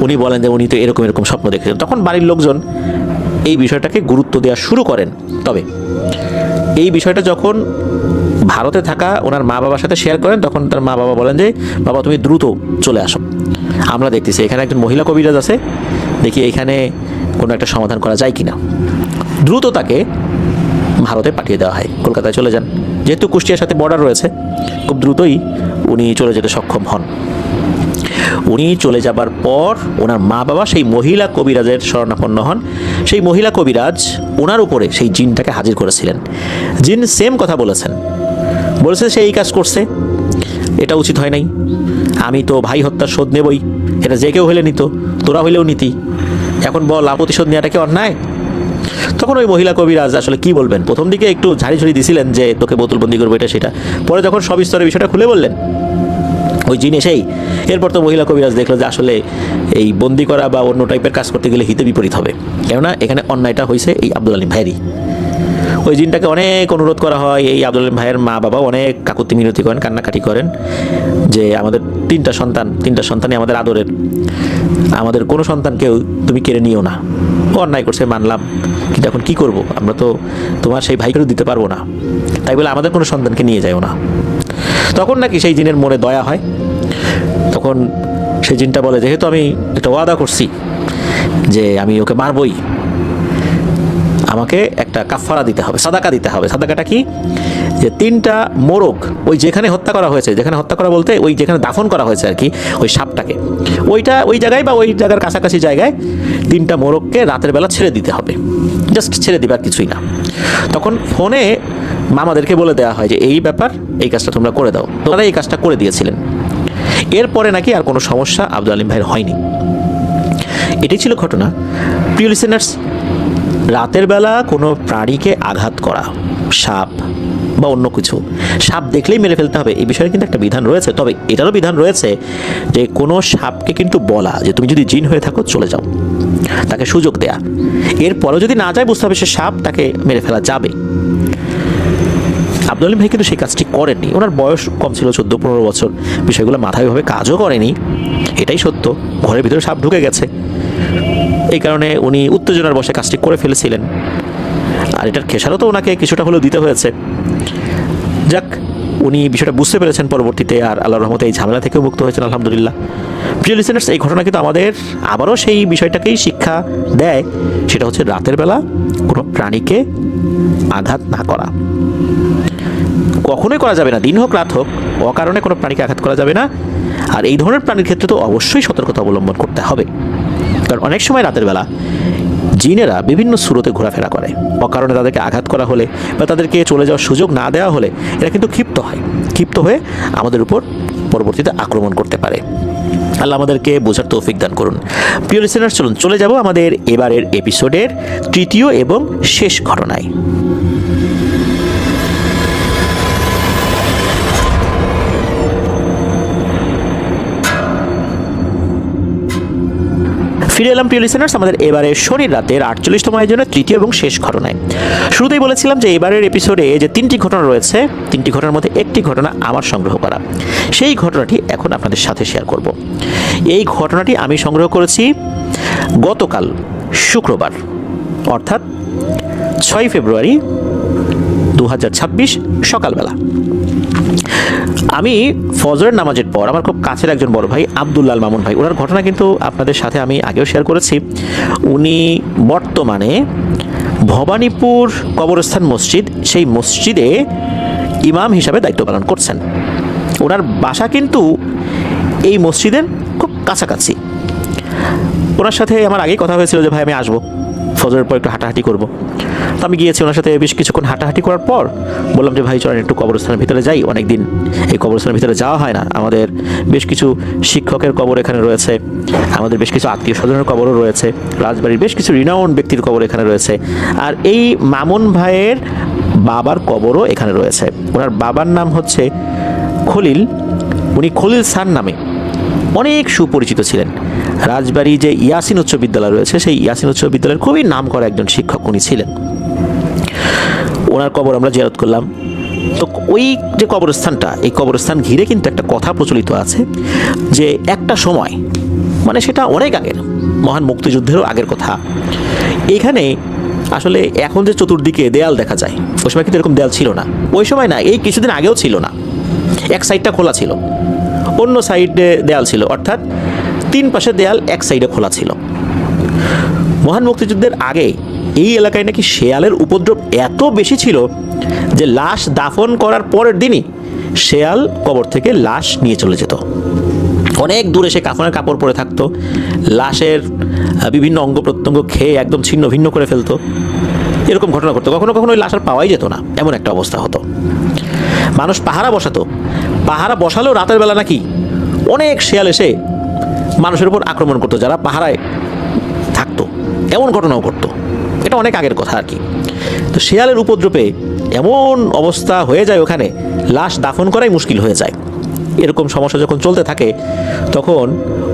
উনি বলেন যে উনি তো এরকম এরকম স্বপ্ন দেখেছেন। তখন বাড়ির লোকজন এই বিষয়টাকে গুরুত্ব দেওয়া শুরু করেন। তবে এই বিষয়টা যখন ভারতে থাকা ওনার মা বাবার সাথে শেয়ার করেন, তখন তার মা বাবা বলেন যে বাবা তুমি দ্রুত চলে আসো, আমরা দেখতেছি এখানে একজন মহিলা কবিরাজ আছে, দেখি এখানে কোনো একটা সমাধান করা যায় কিনা। দ্রুত তাকে ভারতে পাঠিয়ে দেওয়া হয়, কলকাতায় চলে যান। যেহেতু কুষ্টিয়ার সাথে বর্ডার রয়েছে, খুব দ্রুতই উনি চলে যেতে সক্ষম হন। উনি চলে যাবার পর ওনার মা বাবা সেই মহিলা কবিরাজের শরণাপন্ন হন। সেই মহিলা কবিরাজ ওনার উপরে সেই জিনটাকে হাজির করেছিলেন। জিন সেম কথা বলেছে সে এই কাজ করছে, এটা উচিত হয় নাই, আমি তো ভাই হত্যার শোধ নেবই, এটা যে কেউ হলে নিত, তোরা হইলেও নীতি, এখন বল প্রতিশোধ নেওয়াটা কি অন্যায়? তখন ওই মহিলা কবিরাজ আসলে কি বলবেন, প্রথম দিকে একটু ঝাড়ি ঝুড়ি দিছিলেন যে তোকে বোতলবন্দি করবো এটা সেটা, পরে যখন সব স্তরে বিষয়টা খুলে বললেন ওই জিন এসেই, এরপর তো মহিলা কবিরাজ দেখলো যে আসলে এই বন্দি করা বা অন্য টাইপের কাজ করতে গেলে হিতে বিপরীত হবে, কেননা এখানে অন্যায়টা হয়েছে এই আব্দুল আলিম ভাইয়েরই। ওই জিনটাকে অনেক অনুরোধ করা হয়। এই আব্দুল আলিম ভাইয়ের মা বাবা অনেক কাকুতি মিনতি করেন, কান্নাকাটি করেন যে আমাদের তিনটা সন্তানই আমাদের আদরের, আমাদের কোনো সন্তানকেও তুমি কেড়ে নিও না। ও অন্যায় করছে মানলাম, কিন্তু এখন কি করব, আমরা তো তোমার সেই ভাইকেও দিতে পারবো না, তাই বলে আমাদের কোনো সন্তানকে নিয়ে যাও না। তখন নাকি সেই জিনের মনে দয়া হয়। তখন সেই জিনটা বলে, যেহেতু আমি একটা ওয়াদা করছি যে আমি ওকে মারবই, আমাকে একটা কাফারা দিতে হবে, সাদাকা দিতে হবে। সাদাকাটা কি? যে 3টা মোরগ, ওই যেখানে হত্যা করা হয়েছে, যেখানে হত্যা করা বলতে ওই যেখানে দাফন করা হয়েছে আর কি, ওই সাপটাকে ওই জায়গায় বা ওই জায়গার কাছাকাছি জায়গায় 3টা মোরগকে রাতের বেলা ছেড়ে দিতে হবে, জাস্ট ছেড়ে দিবে আর কিছুই না। তখন ফোনে মামাদেরকে বলে দেওয়া হয় যে এই ব্যাপার, এই কাজটা তোমরা করে দাও। তোমরা এই কাজটা করে দিয়েছিলেন। এরপরে নাকি আর কোনো সমস্যা আব্দুল আলিম ভাইয়ের হয়নি। এটাই ছিল ঘটনা। প্রিয় লিসেনার্স, রাতের বেলা কোনো প্রাণীকে আঘাত করা, সাপ বা অন্য কিছু, সাপ দেখলেই মেরে ফেলতে হবে এই বিষয়ে কিন্তু একটা বিধান রয়েছে। তবে এটারও বিধান রয়েছে যে কোনো সাপকে কিন্তু বলা যে তুমি যদি জিন হয়ে থাকো চলে যাও, তাকে সুযোগ দেয়া। এরপরেও যদি না যায় বুঝতে হবে সে সাপ, তাকে মেরে ফেলা যাবে। আব্দুল আলিম ভাই কিন্তু সেই কাজটি করেননি। ওনার বয়স কম ছিল, 14-15 বছর, বিষয়গুলো মাথায় ভাবে কাজও করেনি, এটাই সত্য। ঘরের ভিতরে সাপ ঢুকে গেছে, এই কারণে উনি উত্তেজনার বশে কাজটি করে ফেলেছিলেন, আর এটার খেসারও তো ওনাকে কিছুটা হলেও দিতে হয়েছে। যাক, উনি বিষয়টা বুঝতে পেরেছেন পরবর্তীতে, আর আল্লাহর রহমতে এই ঝামেলা থেকেও মুক্ত হয়েছেন আলহামদুলিল্লাহ। প্রিয় লিসেনার্স, এই ঘটনা কিন্তু আমাদের আবারও সেই বিষয়টাকেই শিক্ষা দেয়, সেটা হচ্ছে রাতের বেলা কোনো প্রাণীকে আঘাত না করা। কখনোই করা যাবে না, দিন হোক রাত হোক, অকারণে কোনো প্রাণীকে আঘাত করা যাবে না। আর এই ধরনের প্রাণীর ক্ষেত্রে তো অবশ্যই সতর্কতা অবলম্বন করতে হবে, কারণ অনেক সময় রাতের বেলা জিনেরা বিভিন্ন সুরতে ঘোরাফেরা করে। অকারণে তাদেরকে আঘাত করা হলে বা তাদেরকে চলে যাওয়ার সুযোগ না দেওয়া হলে এরা কিন্তু ক্ষিপ্ত হয়, ক্ষিপ্ত হয়ে আমাদের উপর পরবর্তীতে আক্রমণ করতে পারে। আল্লাহ আমাদেরকে বোঝার তৌফিক দান করুন। প্রিয় লিসেনার, চলুন চলে যাব আমাদের এবারের এপিসোডের 3য় এবং শেষ ঘটনায়। ফিরে এলাম প্রিয় লিসেনার্স আমাদের এবারে শনির রাতের 48তম আয়োজনের তৃতীয় এবং শেষ ঘটনায়। শুরুতেই বলেছিলাম যে এবারের এপিসোডে যে 3টি ঘটনা রয়েছে, 3টি ঘটনার মধ্যে একটি ঘটনা আমার সংগ্রহ করা। সেই ঘটনাটি এখন আপনাদের সাথে শেয়ার করব। এই ঘটনাটি আমি সংগ্রহ করেছি গতকাল শুক্রবার, অর্থাৎ 6 ফেব্রুয়ারি 2026 সকালবেলা। আমি ফজরের নামাজের পর আমার খুব কাছের একজন বড় ভাই আব্দুল্লাহ মামুন ভাই, ওনার ঘটনা কিন্তু আপনাদের সাথে আমি আগেও শেয়ার করেছি। উনি বর্তমানে ভবানীপুর কবরস্থান মসজিদ, সেই মসজিদে ইমাম হিসাবে দায়িত্ব পালন করছেন। ওনার বাসা কিন্তু এই মসজিদের খুব কাছাকাছি। ওনার সাথে আমার আগেই কথা হয়েছিল যে ভাই আমি আসবো, ফজরের পর একটু হাঁটাহাঁটি করবো। তো আমি গিয়েছি ওনার সাথে বেশ কিছুক্ষণ হাঁটাহাঁটি করার পর বললাম যে ভাই চলেন একটু কবরস্থানের ভিতরে যাই, অনেকদিন এই কবরস্থানের ভিতরে যাওয়া হয় না। আমাদের বেশ কিছু শিক্ষকের কবর এখানে রয়েছে, আমাদের বেশ কিছু আত্মীয় স্বজনের কবরও রয়েছে, রাজবাড়ির বেশ কিছু রিনাউন্ড ব্যক্তির কবর এখানে রয়েছে, আর এই মামুন ভাইয়ের বাবার কবরও এখানে রয়েছে। ওনার বাবার নাম হচ্ছে খলিল, উনি খলিল স্যার নামে অনেক সুপরিচিত ছিলেন। রাজবাড়ি যে ইয়াসিন উচ্চ বিদ্যালয় রয়েছে, সেই ইয়াসিন উচ্চ বিদ্যালয়ের খুবই নাম করা একজন শিক্ষক উনি ছিলেন। ওনার কবর আমরা জিয়ারত করলাম। তো ওই যে কবরস্থানটা, এই কবরস্থান ঘিরে কিন্তু একটা কথা প্রচলিত আছে যে একটা সময়, মানে সেটা অনেক আগের, মহান মুক্তিযুদ্ধেরও আগের কথা, এখানে আসলে এখন যে চতুর্দিকে দেয়াল দেখা যায়, ওই সময় কিন্তু এরকম দেয়াল ছিল না। ওই সময় না, এই কিছুদিন আগেও ছিল না। এক সাইডটা খোলা ছিল, অন্য সাইডে দেয়াল ছিল, অর্থাৎ 3 পাশে দেয়াল, এক সাইডে খোলা ছিল। মহান মুক্তিযুদ্ধের আগে এই এলাকায় নাকি শেয়ালের উপদ্রব এত বেশি ছিল যে লাশ দাফন করার পরের দিনই শেয়াল কবর থেকে লাশ নিয়ে চলে যেত। অনেক দূরে সে কাফনের কাপড় পরে থাকতো, লাশের বিভিন্ন অঙ্গ প্রত্যঙ্গ খেয়ে একদম ছিন্ন ভিন্ন করে ফেলতো। এরকম ঘটনা ঘটতো। কখনো কখনো ওই লাশ আর পাওয়াই যেত না, এমন একটা অবস্থা হতো। মানুষ পাহারা বসাতো, পাহারা বসালেও রাতের বেলা নাকি অনেক শেয়াল এসে মানুষের উপর আক্রমণ করতো যারা পাহারায় থাকতো, এমন ঘটনাও ঘটতো। এটা অনেক আগের কথা আর কি। তো শেয়ালের উপদ্রবে এমন অবস্থা হয়ে যায় ওখানে, লাশ দাফন করাই মুশকিল হয়ে যায়। এরকম সমস্যা যখন চলতে থাকে তখন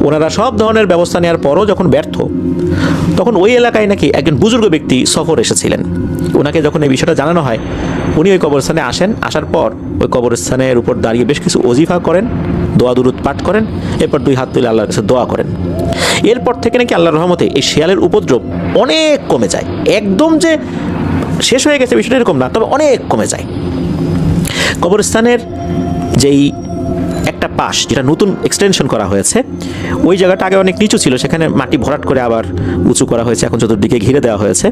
ওনারা সব ধরনের ব্যবস্থা নেওয়ার পরও যখন ব্যর্থ, তখন ওই এলাকায় নাকি একজন বুজুর্গ ব্যক্তি সফর এসেছিলেন। ওনাকে যখন এই বিষয়টা জানানো হয়, উনি ওই কবরস্থানে আসেন। আসার পর ওই কবরস্থানের উপর দাঁড়িয়ে বেশ কিছু ওজিফা করেন, দোয়া দুরুদ পাঠ করেন, এরপর 2 হাত তুলে আল্লাহর কাছে দোয়া করেন। এরপর থেকে নাকি আল্লাহর রহমতে এই শেয়ালের উপদ্রব অনেক কমে যায়। একদম যে শেষ হয়ে গেছে বিষয়টা এরকম না, তবে অনেক কমে যায়। কবরস্থানের যেই একটা পাশ, যেটা নতুন এক্সটেনশন করা হয়েছে, ওই জায়গাটা আগে অনেক নিচু ছিল, সেখানে মাটি ভরাট করে আবার উঁচু করা হয়েছে, এখন চতুর্দিকে ঘিরে দেওয়া হয়েছে।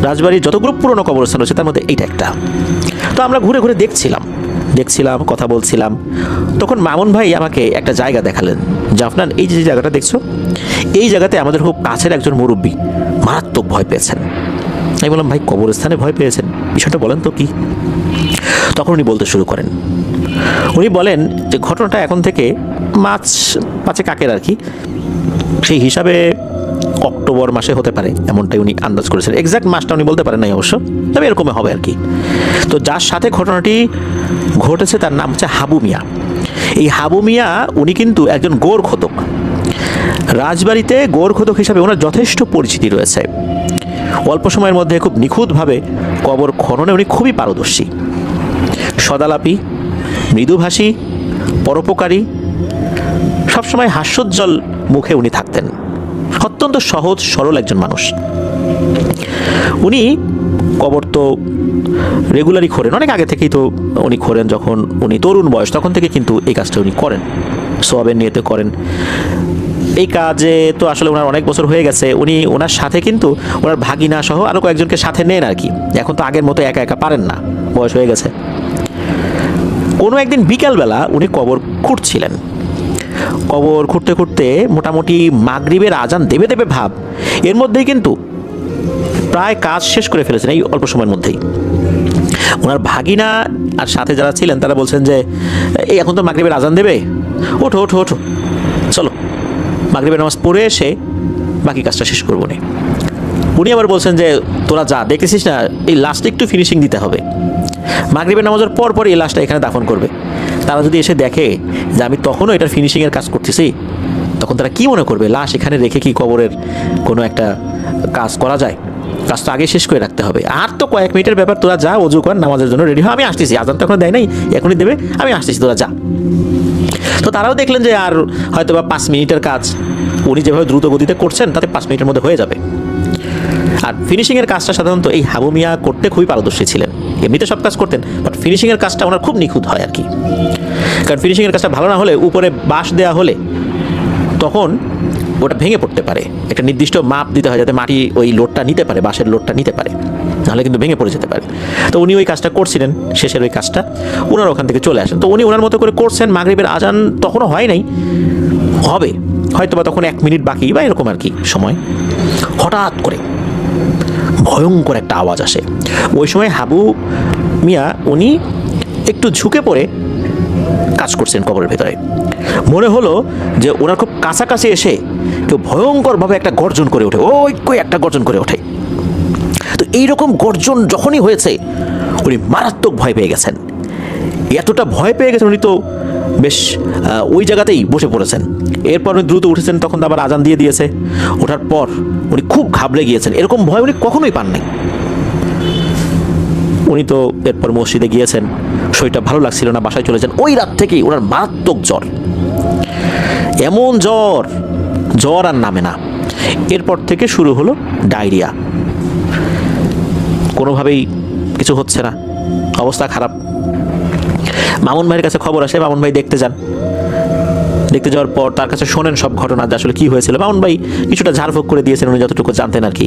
রাজবাড়ির যতগুলো পুরনো কবরস্থান রয়েছে তার মধ্যে এইটা একটা। তো আমরা ঘুরে ঘুরে দেখছিলাম, কথা বলছিলাম। তখন মামুন ভাই আমাকে একটা জায়গা দেখালেন, জাফনান এই যে জায়গাটা দেখছো, এই জায়গাতে আমাদের খুব কাছের একজন মুরব্বী মারাত্মক ভয় পেয়েছেন। আমি বললাম ভাই কবরস্থানে ভয় পেয়েছেন, বিষয়টা বলেন তো কি। তখন উনি বলতে শুরু করেন। উনি বলেন যে ঘটনাটা এখন থেকে মাস 5 আগের আর কি, সেই হিসাবে অক্টোবর মাসে হতে পারে, এমনটাই উনি আন্দাজ করেছেন। এক্সাক্ট মাসটা উনি বলতে পারেন নাই অবশ্য, তবে এরকমই হবে আর কি। তো যার সাথে ঘটনাটি ঘটেছে তার নাম হচ্ছে হাবু মিয়া। এই হাবু মিয়া উনি কিন্তু একজন গোরখোদক। রাজবাড়িতে গোরখোদক হিসাবে ওনার যথেষ্ট পরিচিতি রয়েছে। অল্প সময়ের মধ্যে খুব নিখুঁতভাবে কবর খননে উনি খুবই পারদর্শী, সদালাপী, মৃদুভাষী, পরোপকারী, সবসময় হাস্যোজ্জ্বল মুখে উনি থাকতেন। অত্যন্ত সহজ সরল একজন মানুষ। উনি কবর তো রেগুলারই খোঁড়েন, অনেক আগে থেকেই তো উনি খোঁড়েন। যখন উনি তরুণ বয়স তখন থেকে কিন্তু এই কাজটা উনি করেন, সওয়াবের নিয়তে করেন। এই কাজে তো আসলে ওনার অনেক বছর হয়ে গেছে। উনি ওনার সাথে কিন্তু ওনার ভাগিনা সহ আরও কয়েকজনকে সাথে নেন আর কি। এখন তো আগের মতো একা একা পারেন না, বয়স হয়ে গেছে। কোনো একদিন বিকালবেলা উনি কবর খুঁড়ছিলেন। কবর খুঁড়তে খুঁড়তে মোটামুটি মাগরিবের আজান দেবে দেবে ভাব, এর মধ্যেই কিন্তু প্রায় কাজ শেষ করে ফেলেছেন এই অল্প সময়ের মধ্যেই। ওনার ভাগিনা আর সাথে যারা ছিলেন তারা বলছেন যে এই এখন তো মাগরিবের আজান দেবে, ওঠো ওঠো ওঠো, চলো মাগরিবের নামাজ পড়ে এসে বাকি কাজটা শেষ করবো না। উনি আবার বলছেন যে তোরা যা, দেখেছিস না এই লাস্টে একটু ফিনিশিং দিতে হবে, মাগরিবের নামাজের পর পর এই লাশটা এখানে দাফন করবে। তারা যদি এসে দেখে যে আমি তখনও এটার ফিনিশিংয়ের কাজ করতেছি, তখন তারা কি মনে করবে, লাশ এখানে রেখে কি কবরের কোনো একটা কাজ করা যায়? কাজ তো আগে শেষ করে রাখতে হবে। আর তো কয়েক মিনিটের ব্যাপার, তোরা যা অজু কর, নামাজের জন্য রেডি হয়, আমি আসতেছি, আজান তো এখন দেয় নাই, এখনই দেবে, আমি আসতেছি, তোরা যা। তো তারাও দেখলেন যে আর হয়তো বা 5 মিনিটের কাজ উনি যেভাবে দ্রুত গতিতে করছেন তাতে 5 মিনিটের মধ্যে হয়ে যাবে। আর ফিনিশিংয়ের কাজটা সাধারণত এই হাবু মিয়া করতে খুবই পারদর্শী ছিলেন। এমনিতে সব কাজ করতেন, বাট ফিনিশিংয়ের কাজটা ওনার খুব নিখুঁত হয় আর কি। কারণ ফিনিশিংয়ের কাজটা ভালো না হলে, উপরে বাঁশ দেওয়া হলে তখন ওটা ভেঙে পড়তে পারে। একটা নির্দিষ্ট মাপ দিতে হয় যাতে মাটি ওই লোডটা নিতে পারে, বাঁশের লোডটা নিতে পারে, নাহলে কিন্তু ভেঙে পড়ে যেতে পারে। তো উনি ওই কাজটা করছিলেন, শেষের ওই কাজটা ওনার ওখান থেকে চলে আসেন। তো উনি ওনার মতো করে করছেন। মাগরিবের আজান তখনও হয় নাই, হবে হয়তো বা তখন 1 মিনিট বাকি বা এরকম আর কি সময়। হঠাৎ করে ভয়ঙ্কর একটা আওয়াজ আসে। ওই সময় হাবু মিয়া উনি একটু ঝুঁকে পড়ে কাজ করছেন কবরের ভেতরে। মনে হলো যে ওনার খুব কাছাকাছি এসে কেউ ভয়ঙ্করভাবে একটা গর্জন করে ওঠে, ওই একটা গর্জন করে ওঠে। তো এইরকম গর্জন যখনই হয়েছে উনি মারাত্মক ভয় পেয়ে গেছেন। এতটা ভয় পেয়ে গেছেন উনি তো বেশ ওই জায়গাতেই বসে পড়েছেন। এরপর উনি দ্রুত উঠেছেন, তখন তো আবার আজান দিয়ে দিয়েছে। ওঠার পর উনি খুব ঘাবড়ে গিয়েছেন, এরকম ভয় উনি কখনোই পান নাই। উনি তো এরপর মসজিদে গিয়েছেন, শরীরটা ভালো লাগছিল না, বাসায় চলেছেন। ওই রাত থেকেই ওনার মারাত্মক জ্বর, এমন জ্বর আর নামে না। এরপর থেকে শুরু হলো ডায়রিয়া, কোনোভাবেই কিছু হচ্ছে না, অবস্থা খারাপ। মামুন ভাইয়ের কাছে খবর আসে, মামুন ভাই দেখতে যান। দেখতে যাওয়ার পর তার কাছে শোনেন সব ঘটনা, যে আসলে কি হয়েছিল। মামুন ভাই কিছুটা ঝাড়ফুঁক করে দিয়েছেন, উনি যতটুকু জানতেন আর কি।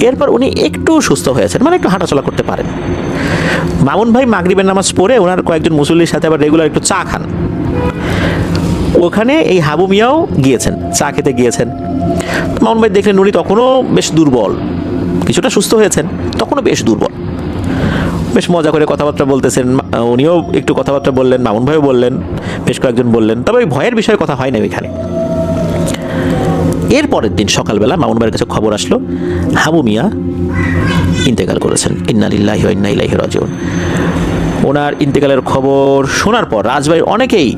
এরপর উনি একটু সুস্থ হয়েছেন, মানে একটু হাঁটাচলা করতে পারেন। মামুন ভাই মাগরিবের নামাজ পড়ে ওনার কয়েকজন মুসল্লির সাথে আবার রেগুলার একটু চা খান। ওখানে এই হাবু মিয়াও গিয়েছেন, চা খেতে গিয়েছেন। মামুন ভাই দেখলেন উনি তখনও বেশ দুর্বল, কিছুটা সুস্থ হয়েছেন, তখনও বেশ দুর্বল। বেশ মজা করে কথাবার্তা বলতেছেন, উনিও একটু কথাবার্তা বললেন, মামুন ভাইও বললেন, বেশ কয়েকজন বললেন। তবে ওই ভয়ের বিষয়ে কথা হয় না ওইখানে। এর পরের দিন সকালবেলা মামুন ভাইয়ের কাছে খবর আসলো হাবু মিয়া ইন্তেকাল করেছেন। ইন্না লিল্লাহি ওয়া ইন্না ইলাইহি রাজিউন। ওনার ইন্তেকালের খবর শোনার পর রাজবাড়ির অনেকেই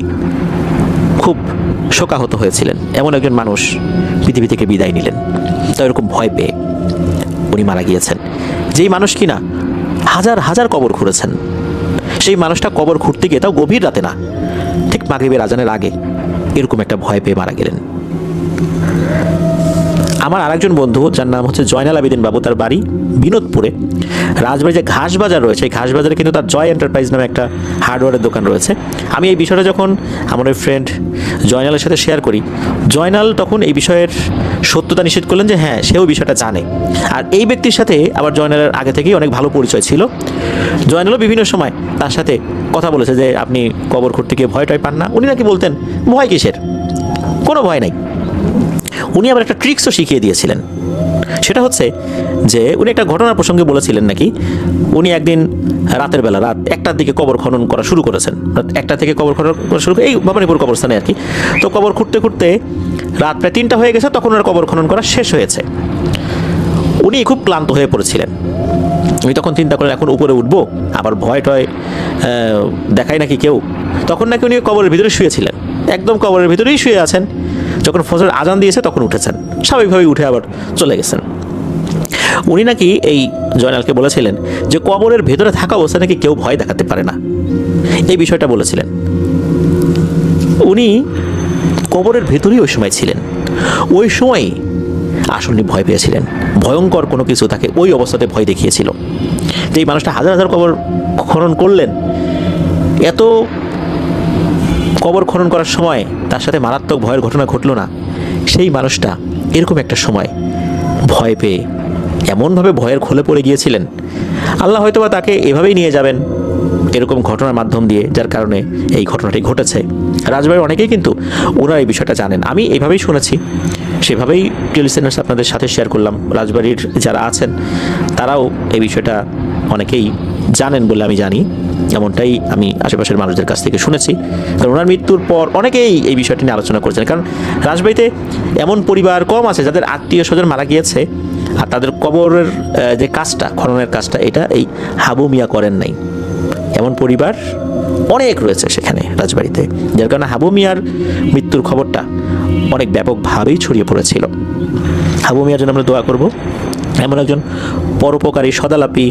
খুব শোকাহত হয়েছিলেন। এমন একজন মানুষ পৃথিবী থেকে বিদায় নিলেন, তো এরকম ভয় পেয়ে উনি মারা গিয়েছেন। যেই মানুষ কিনা হাজার হাজার কবর খুঁড়েছেন, সেই মানুষটা কবর খুঁড়তে গিয়ে, তাও গভীর রাতে না, ঠিক মাগরিবের আজানের আগে এরকম একটা ভয় পেয়ে মারা গেলেন। আমার আরেকজন বন্ধু, যার নাম হচ্ছে জয়নাল আবেদিন বাবু, তার বাড়ি বিনোদপুরে। রাজবাড়ি যে ঘাস বাজার রয়েছে, এই ঘাস বাজারে কিন্তু তার জয় এন্টারপ্রাইজ নামে একটা হার্ডওয়্যারের দোকান রয়েছে। আমি এই বিষয়টা যখন আমার ওই ফ্রেন্ড জয়নালের সাথে শেয়ার করি, জয়নাল তখন এই বিষয়ের সত্যতা নিশ্চিত করলেন যে হ্যাঁ, সেও বিষয়টা জানে। আর এই ব্যক্তির সাথে আবার জয়নালের আগে থেকেই অনেক ভালো পরিচয় ছিল। জয়নালও বিভিন্ন সময় তার সাথে কথা বলেছে যে আপনি কবর খুঁড়তে গিয়ে ভয় টয় পান না। উনি নাকি বলতেন ভয় কিসের, কোনো ভয় নাই। উনি আবার একটা ট্রিক্সও শিখিয়ে দিয়েছিলেন। সেটা হচ্ছে যে উনি একটা ঘটনার প্রসঙ্গে বলেছিলেন নাকি, উনি একদিন রাতের বেলা, রাত 1টার দিকে কবর খনন করা শুরু করেছেন। রাত 1টা থেকে কবর খনন করা শুরু করে এই ভবানীপুর কবরস্থানে আর কি। তো কবর খুঁড়তে খুঁড়তে রাত প্রায় 3টা হয়ে গেছে, তখন ওনার কবর খনন করা শেষ হয়েছে। উনি খুব ক্লান্ত হয়ে পড়েছিলেন। আমি তখন চিন্তা করলেন এখন উপরে উঠবো, আবার ভয় টয় দেখায় নাকি কেউ। তখন নাকি উনি কবরের ভিতরে শুয়েছিলেন, একদম কবরের ভিতরেই শুয়ে আছেন। যখন ফজর আজান দিয়েছে তখন উঠেছেন, স্বাভাবিকভাবেই উঠে আবার চলে গেছেন। উনি নাকি এই জয়নালকে বলেছিলেন যে কবরের ভেতরে থাকা অবস্থায় নাকি কেউ ভয় দেখাতে পারে না, এই বিষয়টা বলেছিলেন। উনি কবরের ভেতরেই ওই সময় ছিলেন, ওই সময়ই আসলে ভয় পেয়েছিলেন। ভয়ঙ্কর কোনো কিছু তাকে ওই অবস্থাতে ভয় দেখিয়েছিল। যে এই মানুষটা হাজার হাজার কবর খনন করলেন, এত কবর খনন করার সময় তার সাথে মারাত্মক ভয়ের ঘটনা ঘটল না। সেই মানুষটা এরকম একটা সময় ভয় পেয়ে এমনভাবে ভয়ের খোলে পড়ে গিয়েছিলেন, আল্লাহ হয়তোবা তাকে এভাবেই নিয়ে যাবেন এরকম ঘটনার মাধ্যম দিয়ে, যার কারণে এই ঘটনাটি ঘটেছে। রাজবাড়ির অনেকেই কিন্তু ওনারা এই বিষয়টা জানেন, আমি এইভাবেই শুনেছি, সেভাবেই টেলিসেনার্স আপনাদের সাথে শেয়ার করলাম। রাজবাড়ির যারা আছেন তারাও এই বিষয়টা অনেকেই জানেন বলে আমি জানি, এমনটাই আমি আশেপাশের মানুষদের কাছ থেকে শুনেছি। কারণ ওনার মৃত্যুর পর অনেকেই এই বিষয়টি নিয়ে আলোচনা করছেন। কারণ রাজবাড়িতে এমন পরিবার কম আছে যাদের আত্মীয় স্বজন মারা গিয়েছে আর তাদের কবরের যে কাজটা, খননের কাজটা, এটা এই হাবু মিয়া করেন নাই। এমন পরিবার অনেক রয়েছে সেখানে রাজবাড়িতে, যার কারণে হাবু মিয়ার মৃত্যুর খবরটা অনেক ব্যাপকভাবেই ছড়িয়ে পড়েছিল। হাবু মিয়ার জন্য আমরা দোয়া করব। এমন একজন পরোপকারী, সদালাপী,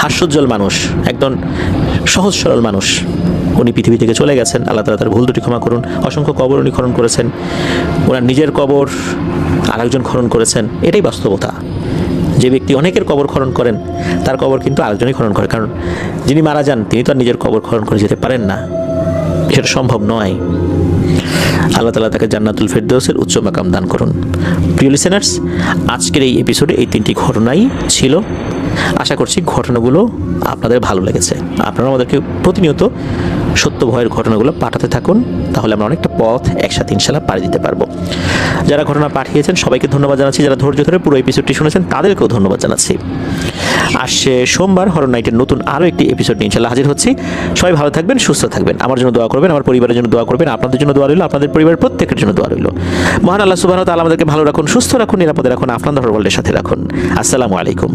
হাস্যোজ্জ্বল মানুষ, একজন সহজ সরল মানুষ, উনি পৃথিবী থেকে চলে গেছেন। আল্লাহ তাআলা তার ভুল ত্রুটি ক্ষমা করুন। অসংখ্য কবর উনি খনন করেছেন, ওনার নিজের কবর আরেকজন খনন করেছেন। এটাই বাস্তবতা। যে ব্যক্তি অনেকের কবর খনন করেন, তার কবর কিন্তু আরেকজনই খনন করে, কারণ যিনি মারা যান তিনি তো আর নিজের কবর খনন করে যেতে পারেন না, সেটা সম্ভব নয়। আল্লাহ তাআলা তাকে জান্নাতুল ফেরদৌসের উচ্চ মাকাম দান করুন। প্রিয় লিসেনার্স, আজকের এই এপিসোডে এই 3টি ঘটনাই ছিল। আশা করছি ঘটনাগুলো আপনাদের ভালো লেগেছে। আপনারা আমাদেরকে প্রতিনিয়ত সত্য ভয়ের ঘটনাগুলো পাঠাতে থাকুন, তাহলে আমরা অনেকটা পথ একসাথে ইনশাআল্লাহ পাড়ি দিতে পারবো। যারা ঘটনা পাঠিয়েছেন সবাইকে ধন্যবাদ জানাচ্ছি, যারা ধৈর্য ধরে পুরো এপিসোডটি শুনেছেন তাদেরকেও ধন্যবাদ জানাচ্ছি। আসছে সোমবার হরর নাইটের নতুন আরও একটি এপিসোড নিয়ে ইনশাআল্লাহ হাজির হচ্ছি। সবাই ভালো থাকবেন, সুস্থ থাকবেন। আমার জন্য দোয়া করবেন, আমার পরিবারের জন্য দোয়া করবেন, আপনাদের জন্য দোয়া রইল, আপনাদের পরিবারের প্রত্যেকের জন্য দোয়া রইল। মহান আল্লাহ সুবহানাহু ওয়া তাআলা আমাদেরকে ভালো রাখুন, সুস্থ রাখুন, নিরাপদে রাখুন, আপনাদের ওয়ার্ল্ডের সাথে রাখুন। আসসালামু আলাইকুম।